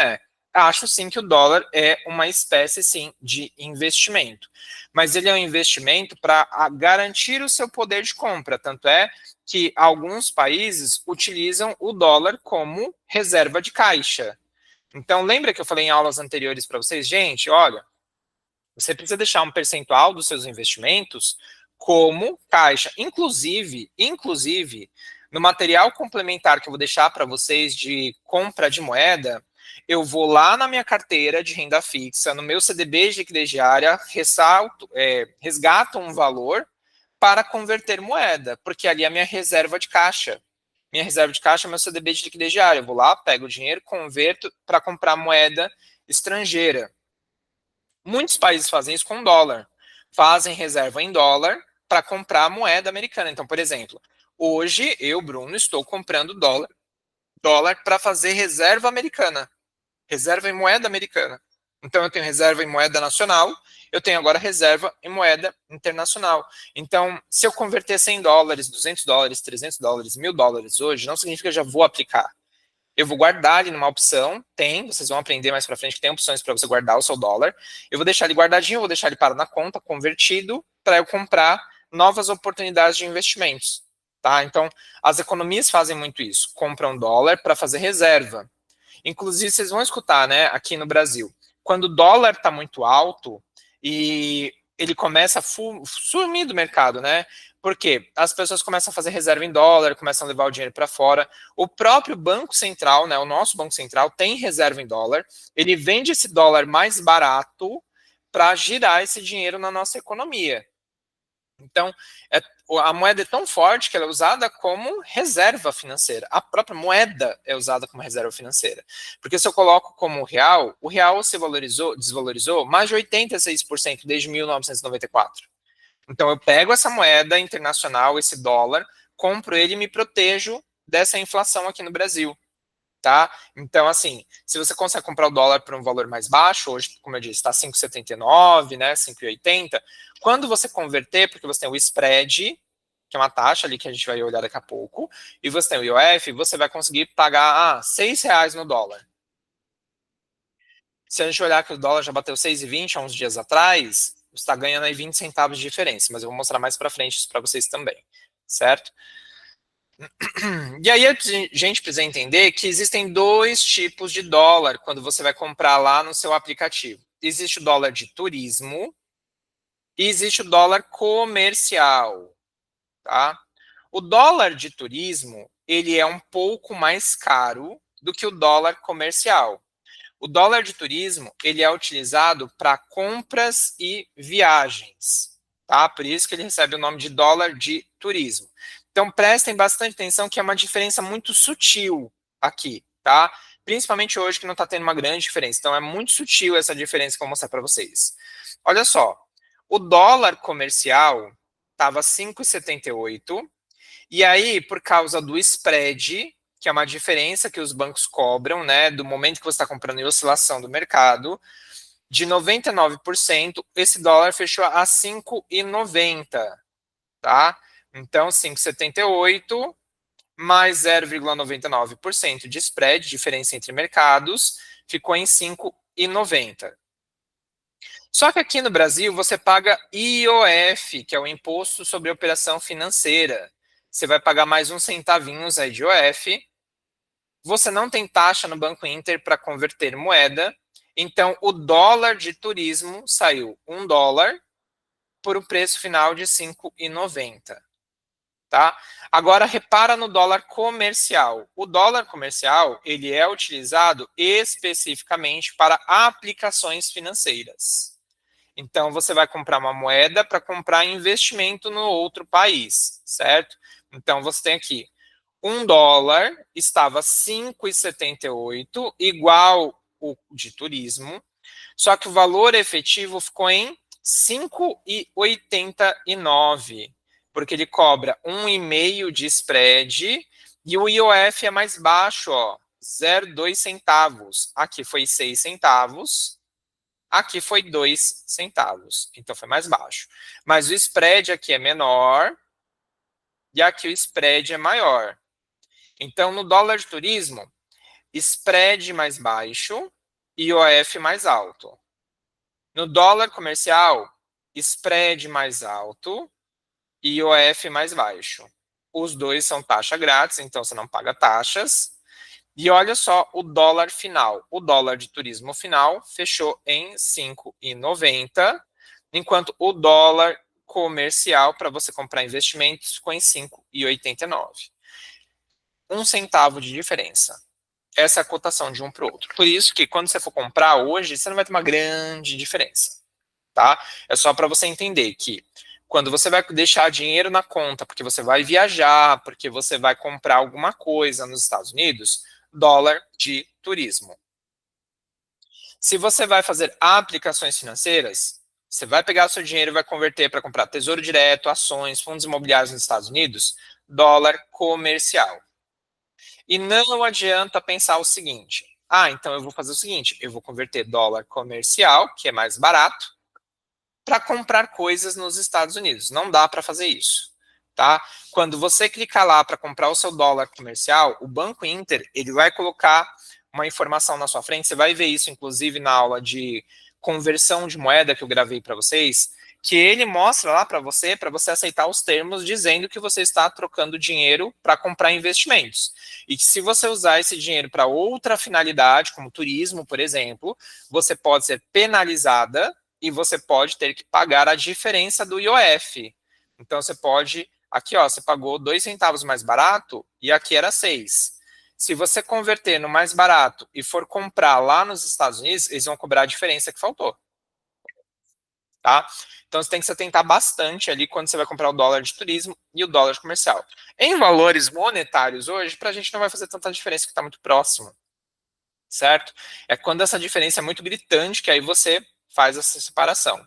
acho sim que o dólar é uma espécie, sim, de investimento. Mas ele é um investimento para garantir o seu poder de compra. Tanto é que alguns países utilizam o dólar como reserva de caixa. Então, lembra que eu falei em aulas anteriores para vocês? Gente, olha, você precisa deixar um percentual dos seus investimentos como caixa. Inclusive, no material complementar que eu vou deixar para vocês de compra de moeda, eu vou lá na minha carteira de renda fixa, no meu CDB de liquidez diária, resgato um valor para converter moeda, porque ali é a minha reserva de caixa. Minha reserva de caixa é meu CDB de liquidez diária. Eu vou lá, pego o dinheiro, converto para comprar moeda estrangeira. Muitos países fazem isso com dólar. Fazem reserva em dólar para comprar moeda americana. Então, por exemplo, hoje eu, Bruno, estou comprando dólar para fazer reserva americana. Reserva em moeda americana. Então, eu tenho reserva em moeda nacional, eu tenho agora reserva em moeda internacional. Então, se eu converter 100 dólares, 200 dólares, 300 dólares, 1.000 dólares hoje, não significa que eu já vou aplicar. Eu vou guardar ali numa opção, vocês vão aprender mais para frente que tem opções para você guardar o seu dólar. Eu vou deixar ele guardadinho, eu vou deixar ele parado na conta, convertido, para eu comprar novas oportunidades de investimentos. Tá? Então, as economias fazem muito isso, compram dólar para fazer reserva. Inclusive, vocês vão escutar, né, aqui no Brasil, quando o dólar está muito alto e ele começa a sumir do mercado, né? Porque as pessoas começam a fazer reserva em dólar, começam a levar o dinheiro para fora. O próprio Banco Central, né, o nosso Banco Central, tem reserva em dólar. Ele vende esse dólar mais barato para girar esse dinheiro na nossa economia. Então, a moeda é tão forte que ela é usada como reserva financeira. A própria moeda é usada como reserva financeira. Porque se eu coloco como o real se desvalorizou mais de 86% desde 1994. Então, eu pego essa moeda internacional, esse dólar, compro ele e me protejo dessa inflação aqui no Brasil. Tá? Então, assim, se você consegue comprar o dólar por um valor mais baixo, hoje, como eu disse, está 5,79, né, 5,80, quando você converter, porque você tem o spread, que é uma taxa ali que a gente vai olhar daqui a pouco, e você tem o IOF, você vai conseguir pagar R$ 6 no dólar. Se a gente olhar que o dólar já bateu 6,20 há uns dias atrás, você está ganhando aí 20 centavos de diferença, mas eu vou mostrar mais para frente isso para vocês também, certo? E aí a gente precisa entender que existem dois tipos de dólar quando você vai comprar lá no seu aplicativo. Existe o dólar de turismo e existe o dólar comercial, tá? O dólar de turismo, ele é um pouco mais caro do que o dólar comercial. O dólar de turismo, ele é utilizado para compras e viagens, tá? Por isso que ele recebe o nome de dólar de turismo. Então, prestem bastante atenção que é uma diferença muito sutil aqui, tá? Principalmente hoje que não está tendo uma grande diferença. Então, é muito sutil essa diferença que eu vou mostrar para vocês. Olha só, o dólar comercial estava 5,78 e aí, por causa do spread, que é uma diferença que os bancos cobram, né, do momento que você está comprando em oscilação do mercado, de 99%, esse dólar fechou a 5,90. tá? Então, 5,78 mais 0,99% de spread, diferença entre mercados, ficou em 5,90. Só que aqui no Brasil você paga IOF, que é o Imposto sobre Operação Financeira. Você vai pagar mais uns centavinhos aí de IOF. Você não tem taxa no Banco Inter para converter moeda. Então, o dólar de turismo saiu $1 por o preço final de 5,90. Tá? Agora, repara no dólar comercial. O dólar comercial, ele é utilizado especificamente para aplicações financeiras. Então, você vai comprar uma moeda para comprar investimento no outro país, certo? Então, você tem aqui $1 estava 5,78, igual o de turismo, só que o valor efetivo ficou em 5,89, porque ele cobra 1,5 de spread e o IOF é mais baixo, ó, 0,2 centavos. Aqui foi 6 centavos. Aqui foi 2 centavos, então foi mais baixo. Mas o spread aqui é menor e aqui o spread é maior. Então, no dólar de turismo, spread mais baixo e IOF mais alto. No dólar comercial, spread mais alto e IOF mais baixo. Os dois são taxa grátis, então você não paga taxas. E olha só o dólar final. O dólar de turismo final fechou em 5,90, enquanto o dólar comercial para você comprar investimentos ficou em 5,89. 1 centavo de diferença. Essa é a cotação de um para o outro. Por isso que quando você for comprar hoje, você não vai ter uma grande diferença. Tá? É só para você entender que quando você vai deixar dinheiro na conta, porque você vai viajar, porque você vai comprar alguma coisa nos Estados Unidos, dólar de turismo. Se você vai fazer aplicações financeiras, você vai pegar o seu dinheiro e vai converter para comprar tesouro direto, ações, fundos imobiliários nos Estados Unidos, dólar comercial. E não adianta pensar o seguinte: ah, então eu vou fazer o seguinte, eu vou converter dólar comercial, que é mais barato, para comprar coisas nos Estados Unidos. Não dá para fazer isso, tá? Quando você clicar lá para comprar o seu dólar comercial, o Banco Inter, ele vai colocar uma informação na sua frente, você vai ver isso inclusive na aula de conversão de moeda que eu gravei para vocês, que ele mostra lá para você aceitar os termos dizendo que você está trocando dinheiro para comprar investimentos. E que se você usar esse dinheiro para outra finalidade, como turismo, por exemplo, você pode ser penalizada e você pode ter que pagar a diferença do IOF. Então você pode, aqui ó, você pagou 2 centavos mais barato e aqui era 6. Se você converter no mais barato e for comprar lá nos Estados Unidos, eles vão cobrar a diferença que faltou. Tá? Então você tem que se atentar bastante ali quando você vai comprar o dólar de turismo e o dólar de comercial. Em valores monetários hoje, para a gente não vai fazer tanta diferença que está muito próximo, certo? É quando essa diferença é muito gritante que aí você faz essa separação.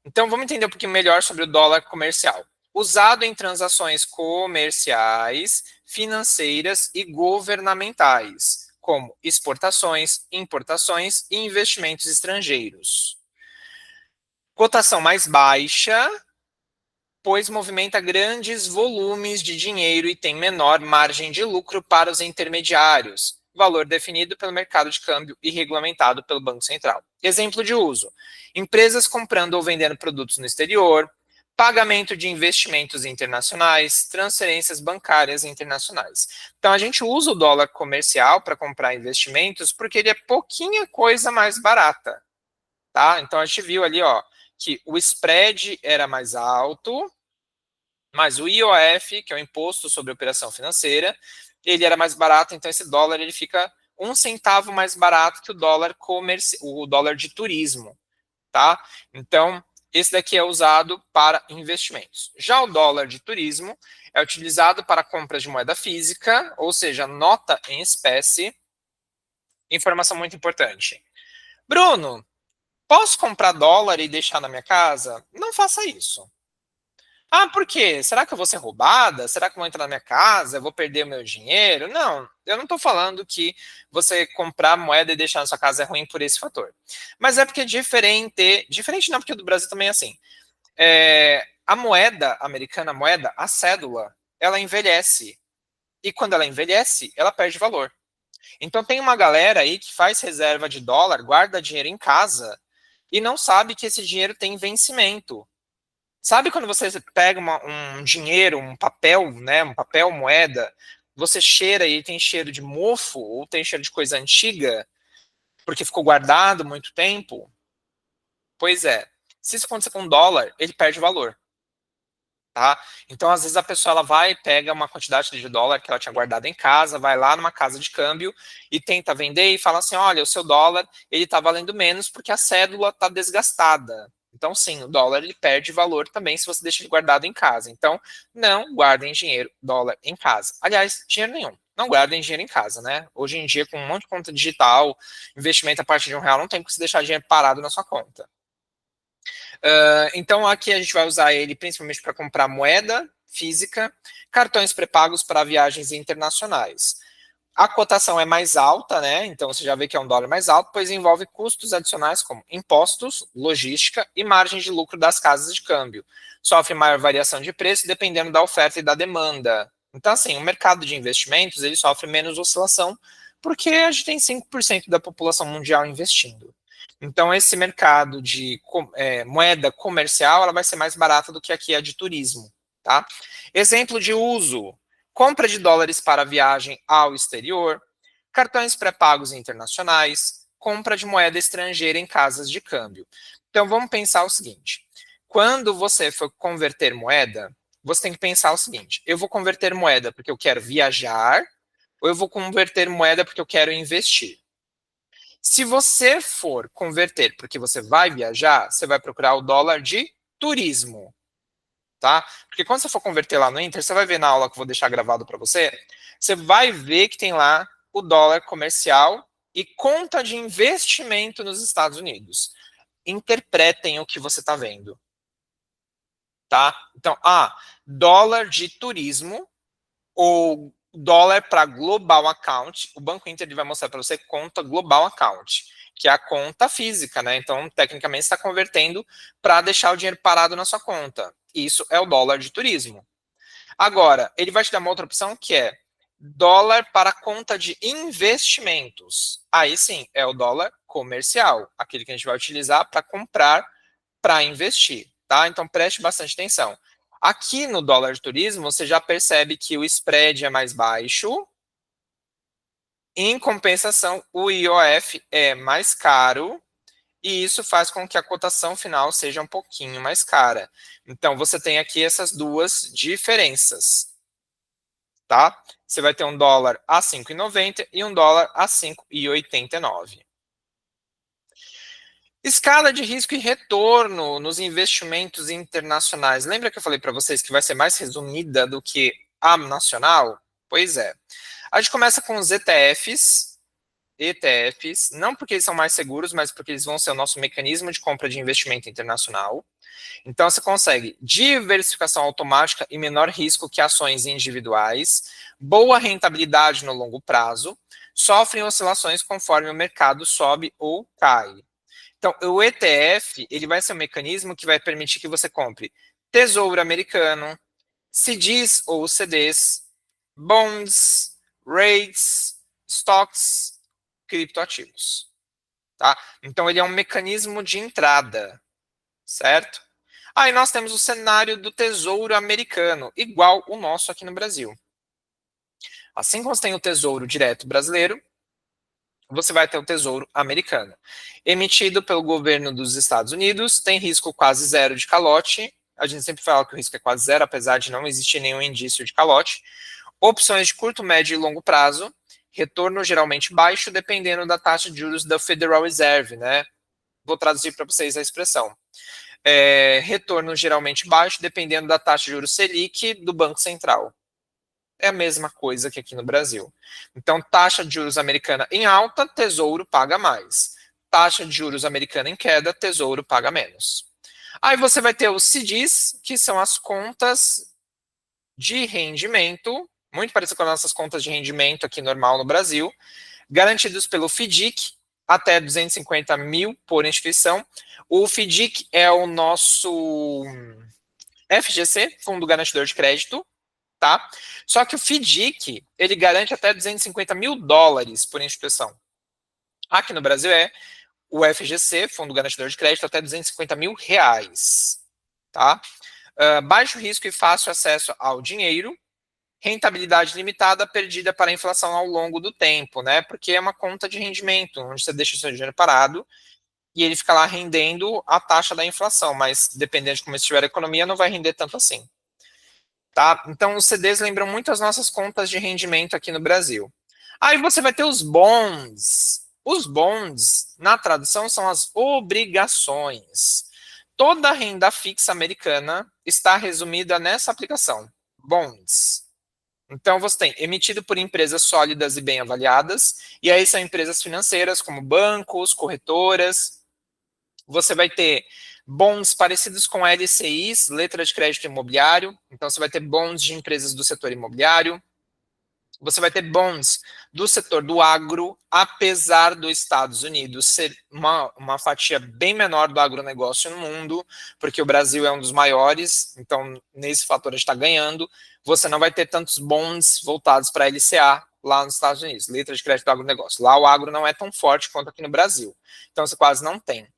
Então vamos entender um pouquinho melhor sobre o dólar comercial. Usado em transações comerciais, financeiras e governamentais, como exportações, importações e investimentos estrangeiros. Cotação mais baixa, pois movimenta grandes volumes de dinheiro e tem menor margem de lucro para os intermediários, valor definido pelo mercado de câmbio e regulamentado pelo Banco Central. Exemplo de uso: empresas comprando ou vendendo produtos no exterior, pagamento de investimentos internacionais, transferências bancárias internacionais. Então a gente usa o dólar comercial para comprar investimentos porque ele é pouquinha coisa mais barata, tá? Então a gente viu ali, ó, que o spread era mais alto, mas o IOF, que é o Imposto sobre Operação Financeira, ele era mais barato, então esse dólar ele fica 1 centavo mais barato que o dólar de turismo, tá? Então, esse daqui é usado para investimentos. Já o dólar de turismo é utilizado para compras de moeda física, ou seja, nota em espécie. Informação muito importante. Bruno, posso comprar dólar e deixar na minha casa? Não faça isso. Ah, por quê? Será que eu vou ser roubada? Será que eu vou entrar na minha casa? Eu vou perder o meu dinheiro? Não, eu não estou falando que você comprar moeda e deixar na sua casa é ruim por esse fator. Mas é porque é diferente. Diferente não, porque o do Brasil também é assim. a moeda americana, a cédula, ela envelhece. E quando ela envelhece, ela perde valor. Então tem uma galera aí que faz reserva de dólar, guarda dinheiro em casa e não sabe que esse dinheiro tem vencimento. Sabe quando você pega um dinheiro, um papel, né, um papel moeda, você cheira e tem cheiro de mofo ou tem cheiro de coisa antiga, porque ficou guardado muito tempo? Pois é. Se isso acontecer com dólar, ele perde valor. Tá? Então, às vezes, a pessoa ela vai, pega uma quantidade de dólar que ela tinha guardado em casa, vai lá numa casa de câmbio e tenta vender e fala assim: olha, o seu dólar ele está valendo menos porque a cédula está desgastada. Então, sim, o dólar ele perde valor também se você deixa ele guardado em casa. Então, não guardem dinheiro, dólar em casa. Aliás, dinheiro nenhum. Não guardem dinheiro em casa, né? Hoje em dia, com um monte de conta digital, investimento a partir de R$ 1, não tem que se deixar dinheiro parado na sua conta. Então, aqui a gente vai usar ele principalmente para comprar moeda física, cartões pré-pagos para viagens internacionais. A cotação é mais alta, né? Então você já vê que é um dólar mais alto, pois envolve custos adicionais como impostos, logística e margem de lucro das casas de câmbio. Sofre maior variação de preço dependendo da oferta e da demanda. Então, assim, o mercado de investimentos ele sofre menos oscilação porque a gente tem 5% da população mundial investindo. Então, esse mercado de moeda comercial ela vai ser mais barata do que aqui a de turismo. Tá? Exemplo de uso: compra de dólares para viagem ao exterior, cartões pré-pagos internacionais, compra de moeda estrangeira em casas de câmbio. Então, vamos pensar o seguinte: quando você for converter moeda, você tem que pensar o seguinte: eu vou converter moeda porque eu quero viajar, ou eu vou converter moeda porque eu quero investir? Se você for converter porque você vai viajar, você vai procurar o dólar de turismo, tá? Porque quando você for converter lá no Inter, você vai ver na aula que eu vou deixar gravado para você, você vai ver que tem lá o dólar comercial e conta de investimento nos Estados Unidos. Interpretem o que você está vendo, tá? Então, dólar de turismo ou dólar para global account, o Banco Inter vai mostrar para você conta global account, que é a conta física, né? Então, tecnicamente, está convertendo para deixar o dinheiro parado na sua conta. Isso é o dólar de turismo. Agora, ele vai te dar uma outra opção que é dólar para conta de investimentos. Aí sim, é o dólar comercial, aquele que a gente vai utilizar para comprar, para investir, tá? Então preste bastante atenção. Aqui no dólar de turismo, você já percebe que o spread é mais baixo. Em compensação, o IOF é mais caro e isso faz com que a cotação final seja um pouquinho mais cara. Então, você tem aqui essas duas diferenças, tá? Você vai ter um dólar a 5,90 e um dólar a 5,89. Escala de risco e retorno nos investimentos internacionais. Lembra que eu falei para vocês que vai ser mais resumida do que a nacional? Pois é. A gente começa com os ETFs, não porque eles são mais seguros, mas porque eles vão ser o nosso mecanismo de compra de investimento internacional. Então, você consegue diversificação automática e menor risco que ações individuais, boa rentabilidade no longo prazo, sofrem oscilações conforme o mercado sobe ou cai. Então, o ETF ele vai ser um mecanismo que vai permitir que você compre tesouro americano, CDs ou CDs, bonds, rates, stocks, criptoativos. Tá? Então, ele é um mecanismo de entrada, certo? Aí nós temos o cenário do tesouro americano, igual o nosso aqui no Brasil. Assim como você tem o tesouro direto brasileiro, você vai ter o tesouro americano. Emitido pelo governo dos Estados Unidos, tem risco quase zero de calote. A gente sempre fala que o risco é quase zero, apesar de não existir nenhum indício de calote. Opções de curto, médio e longo prazo. Retorno geralmente baixo, dependendo da taxa de juros da Federal Reserve, né? Vou traduzir para vocês a expressão. Retorno geralmente baixo, dependendo da taxa de juros Selic do Banco Central. É a mesma coisa que aqui no Brasil. Então, taxa de juros americana em alta, tesouro paga mais. Taxa de juros americana em queda, tesouro paga menos. Aí você vai ter os CDs, que são as contas de rendimento, muito parecido com as nossas contas de rendimento aqui normal no Brasil, garantidos pelo FDIC, até 250 mil por instituição. O FDIC é o nosso FGC, Fundo Garantidor de Crédito, tá? Só que o FDIC, ele garante até 250 mil dólares por instituição. Aqui no Brasil é o FGC, Fundo Garantidor de Crédito, até 250 mil reais, tá? Baixo risco e fácil acesso ao dinheiro, rentabilidade limitada perdida para a inflação ao longo do tempo, né? Porque é uma conta de rendimento, onde você deixa o seu dinheiro parado e ele fica lá rendendo a taxa da inflação, mas dependendo de como estiver a economia, não vai render tanto assim. Tá? Então, os CDs lembram muito as nossas contas de rendimento aqui no Brasil. Aí você vai ter os bonds. Os bonds, na tradução, são as obrigações. Toda a renda fixa americana está resumida nessa aplicação, bonds. Então, você tem emitido por empresas sólidas e bem avaliadas, e aí são empresas financeiras como bancos, corretoras. Você vai ter bonds parecidos com LCIs, letra de crédito imobiliário. Então, você vai ter bonds de empresas do setor imobiliário. Você vai ter bonds do setor do agro, apesar dos Estados Unidos ser uma fatia bem menor do agronegócio no mundo, porque o Brasil é um dos maiores, então nesse fator a gente está ganhando. Você não vai ter tantos bonds voltados para a LCA lá nos Estados Unidos, letra de crédito do agronegócio. Lá o agro não é tão forte quanto aqui no Brasil, então você quase não tem.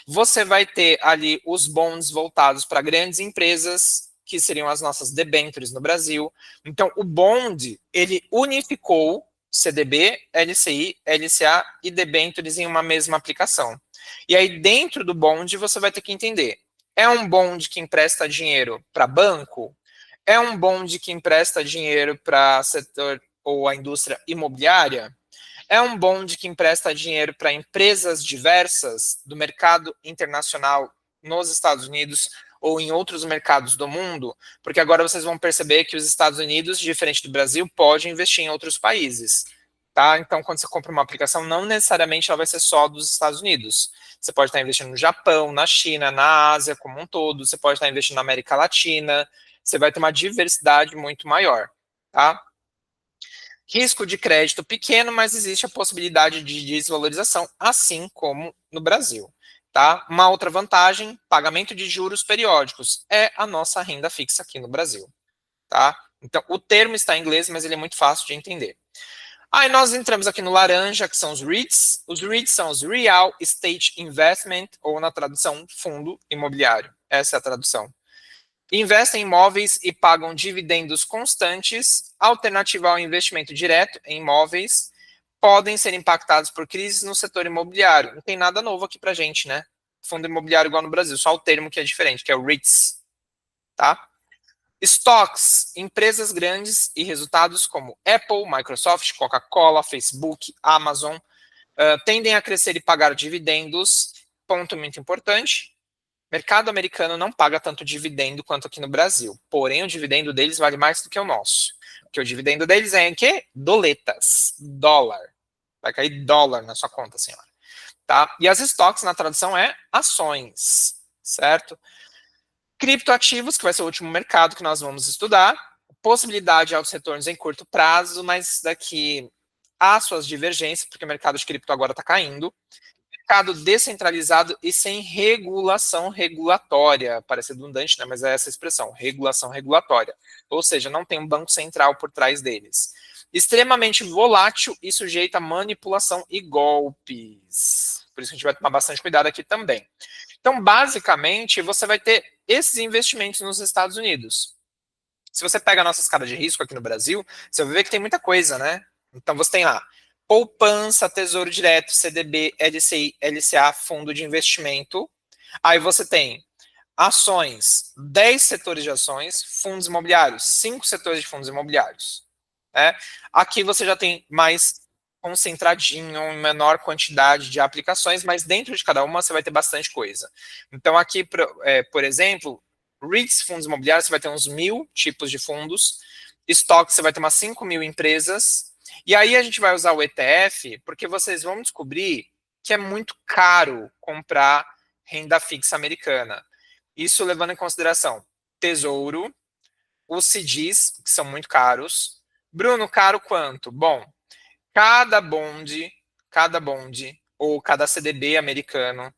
Você vai ter ali os bonds voltados para grandes empresas, que seriam as nossas debêntures no Brasil. Então, o bond, ele unificou CDB, LCI, LCA e debêntures em uma mesma aplicação. E aí, dentro do bond, você vai ter que entender, é um bond que empresta dinheiro para banco? É um bond que empresta dinheiro para setor ou a indústria imobiliária? É um bond que empresta dinheiro para empresas diversas do mercado internacional nos Estados Unidos ou em outros mercados do mundo? Porque agora vocês vão perceber que os Estados Unidos, diferente do Brasil, pode investir em outros países. Tá? Então, quando você compra uma aplicação, não necessariamente ela vai ser só dos Estados Unidos. Você pode estar investindo no Japão, na China, na Ásia como um todo, você pode estar investindo na América Latina, você vai ter uma diversidade muito maior. Tá? Risco de crédito pequeno, mas existe a possibilidade de desvalorização, assim como no Brasil. Tá? Uma outra vantagem, pagamento de juros periódicos, é a nossa renda fixa aqui no Brasil. Tá? Então, o termo está em inglês, mas ele é muito fácil de entender. Aí nós entramos aqui no laranja, que são os REITs. Os REITs são os Real Estate Investment, ou na tradução, fundo imobiliário. Essa é a tradução. Investem em imóveis e pagam dividendos constantes, alternativa ao investimento direto em imóveis, podem ser impactados por crises no setor imobiliário. Não tem nada novo aqui pra gente, né? Fundo imobiliário igual no Brasil, só o termo que é diferente, que é o REITs, tá? Stocks, empresas grandes e resultados como Apple, Microsoft, Coca-Cola, Facebook, Amazon, tendem a crescer e pagar dividendos. Ponto muito importante. Mercado americano não paga tanto dividendo quanto aqui no Brasil. Porém, o dividendo deles vale mais do que o nosso. Porque o dividendo deles é em quê? Doletas. Dólar. Vai cair dólar na sua conta, senhora. Tá? E as stocks, na tradução, é ações. Certo? Criptoativos, que vai ser o último mercado que nós vamos estudar. Possibilidade de altos retornos em curto prazo, mas daqui há suas divergências, porque o mercado de cripto agora está caindo. Mercado descentralizado e sem regulação regulatória. Parece redundante, né? Mas é essa expressão, regulação regulatória. Ou seja, não tem um banco central por trás deles. Extremamente volátil e sujeito a manipulação e golpes. Por isso que a gente vai tomar bastante cuidado aqui também. Então, basicamente, você vai ter esses investimentos nos Estados Unidos. Se você pega a nossa escala de risco aqui no Brasil, você vai ver que tem muita coisa, né? Então, você tem lá poupança, tesouro direto, CDB, LCI, LCA, fundo de investimento. Aí você tem ações, 10 setores de ações, fundos imobiliários, 5 setores de fundos imobiliários. Né? Aqui você já tem mais concentradinho, em menor quantidade de aplicações, mas dentro de cada uma você vai ter bastante coisa. Então aqui, por exemplo, REITs, fundos imobiliários, você vai ter uns 1.000 tipos de fundos, estoque você vai ter umas 5.000 empresas, e aí a gente vai usar o ETF, porque vocês vão descobrir que é muito caro comprar renda fixa americana. Isso levando em consideração tesouro, os CDs, que são muito caros. Bruno, caro quanto? Bom, cada bond ou cada CDB americano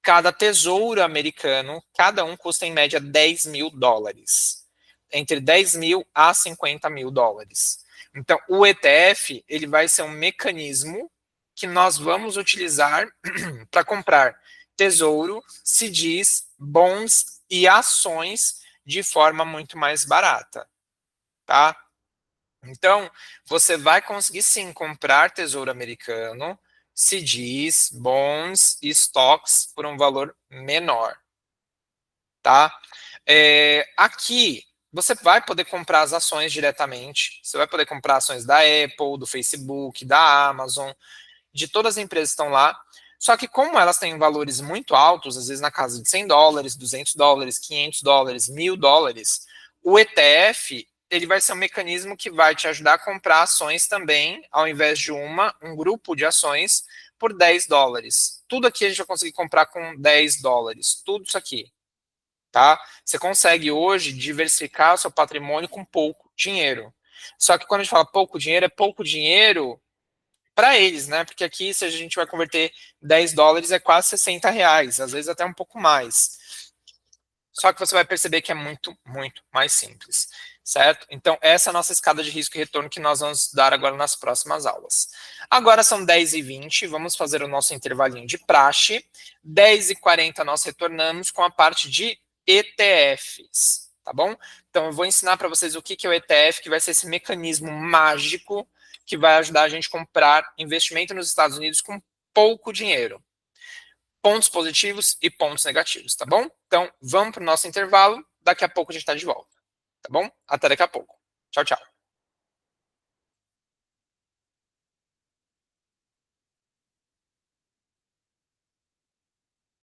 Cada tesouro americano, cada um custa em média 10 mil dólares. Entre 10 mil a 50 mil dólares. Então, o ETF, ele vai ser um mecanismo que nós vamos utilizar para comprar tesouro, CDs, bons e ações de forma muito mais barata, tá? Então, você vai conseguir sim comprar tesouro americano, CDs, bonds e stocks por um valor menor, tá? Aqui, você vai poder comprar as ações diretamente, você vai poder comprar ações da Apple, do Facebook, da Amazon, de todas as empresas que estão lá, só que como elas têm valores muito altos, às vezes na casa de 100 dólares, 200 dólares, 500 dólares, 1.000 dólares, o ETF, ele vai ser um mecanismo que vai te ajudar a comprar ações também, ao invés de um grupo de ações, por 10 dólares. Tudo aqui a gente vai conseguir comprar com 10 dólares, tudo isso aqui, tá? Você consegue hoje diversificar o seu patrimônio com pouco dinheiro. Só que quando a gente fala pouco dinheiro, é pouco dinheiro para eles, né? Porque aqui, se a gente vai converter 10 dólares, é quase 60 reais, às vezes até um pouco mais. Só que você vai perceber que é muito, muito mais simples, certo? Então, essa é a nossa escada de risco e retorno que nós vamos dar agora nas próximas aulas. Agora são 10h20, vamos fazer o nosso intervalinho de praxe. 10h40 nós retornamos com a parte de ETFs, tá bom? Então, eu vou ensinar para vocês o que é o ETF, que vai ser esse mecanismo mágico que vai ajudar a gente a comprar investimento nos Estados Unidos com pouco dinheiro. Pontos positivos e pontos negativos, tá bom? Então, vamos para o nosso intervalo. Daqui a pouco a gente está de volta, tá bom? Até daqui a pouco. Tchau, tchau.